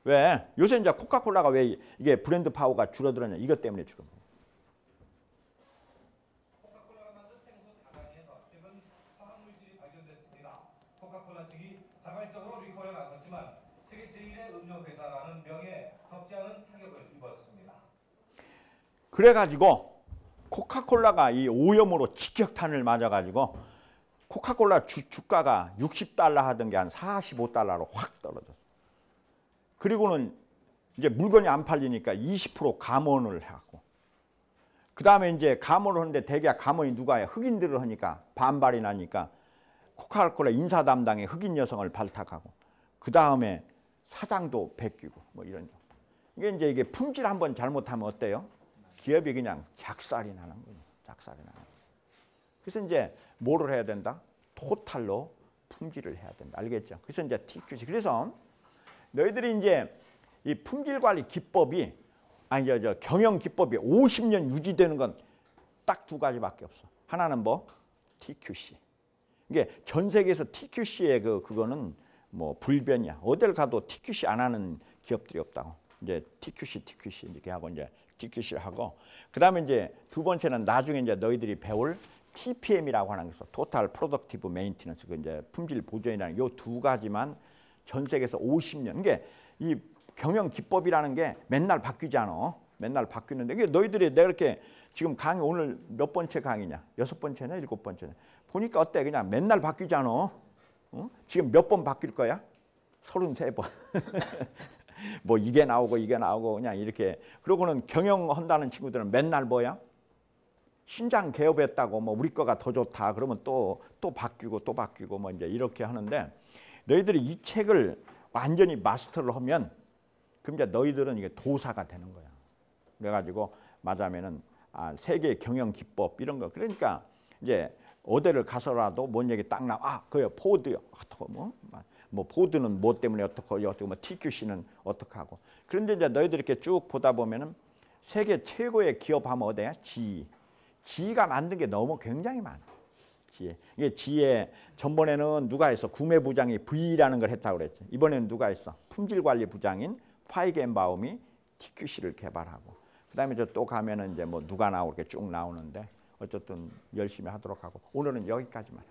왜? 요새 이제 코카콜라가 왜 이게 브랜드 파워가 줄어들었냐? 이것 때문에 줄어들어. 측이 자발적으로 리콜에 나섰지만 세계 제1의 음료 회사라는 명예에 적지 않은 타격을 입었습니다. 그래가지고 코카콜라가 이 오염으로 직격탄을 맞아가지고 코카콜라 주가가 60달러 하던 게 한 45달러로 확 떨어졌어. 그리고는 이제 물건이 안 팔리니까 20% 감원을 해갖고, 그 다음에 이제 감원을 하는데 대개 감원이 누가 해? 흑인들을 하니까 반발이 나니까 코카콜라 인사 담당에 흑인 여성을 발탁하고, 그 다음에 사장도 베끼고 뭐 이런. 이게 이게 품질 한번 잘못하면 어때요? 기업이 그냥 작살이 나는 거예요. 작살이 나는 거예요. 그래서 이제 뭐를 해야 된다? 토탈로 품질을 해야 된다. 알겠죠? 그래서 이제 TQC. 그래서 너희들이 이제 이 품질 관리 기법이 저 경영 기법이 50년 유지되는 건 딱 두 가지밖에 없어. 하나는 뭐? TQC. 이게 전 세계에서 TQC의 그거는 뭐 불변이야. 어딜 가도 TQC 안 하는 기업들이 없다고. 이제 TQC 이렇게 하고 이제 TQC를 하고, 그다음에 이제 두 번째는 나중에 이제 너희들이 배울 TPM이라고 하는 게 있어. Total Productive Maintenance. 그 이제 품질 보존이라는 요 두 가지만 전 세계에서 50년. 이게 이 경영 기법이라는 게 맨날 바뀌지 않아. 맨날 바뀌는데 이게 너희들이 내가 이렇게 지금 강의 오늘 몇 번째 강의냐? 6번째냐? 7번째냐? 보니까 어때? 그냥 맨날 바뀌지 않아. 어? 지금 몇 번 바뀔 거야? 33번. 뭐 이게 나오고 그냥 이렇게. 그러고는 경영한다는 친구들은 맨날 뭐야? 신장 개업했다고 뭐 우리 거가 더 좋다 그러면 또 바뀌고 뭐 이제 이렇게 하는데, 너희들이 이 책을 완전히 마스터를 하면 그럼 이제 너희들은 이게 도사가 되는 거야. 그래가지고 말하자면은 세계 경영 기법 이런 거. 그러니까 이제 어디를 가서라도 뭔 얘기 딱 나와. 그요 포드요. 어떻고 뭐 포드는 뭐 때문에 어떻고 뭐 TQC는 어떻게 하고. 그런데 이제 너희들 이렇게 쭉 보다 보면은 세계 최고의 기업 하면 어디야? GE가 만든 게 너무 굉장히 많아. GE. 이게 GE 전번에는 누가 했어? 구매부장이 V라는 걸 했다고 그랬지. 이번에는 누가 했어? 품질관리부장인 파이겐바움이 TQC를 개발하고. 그다음에 또 가면은 이제 뭐 누가 나오고 이렇게 쭉 나오는데 어쨌든 열심히 하도록 하고, 오늘은 여기까지만 해.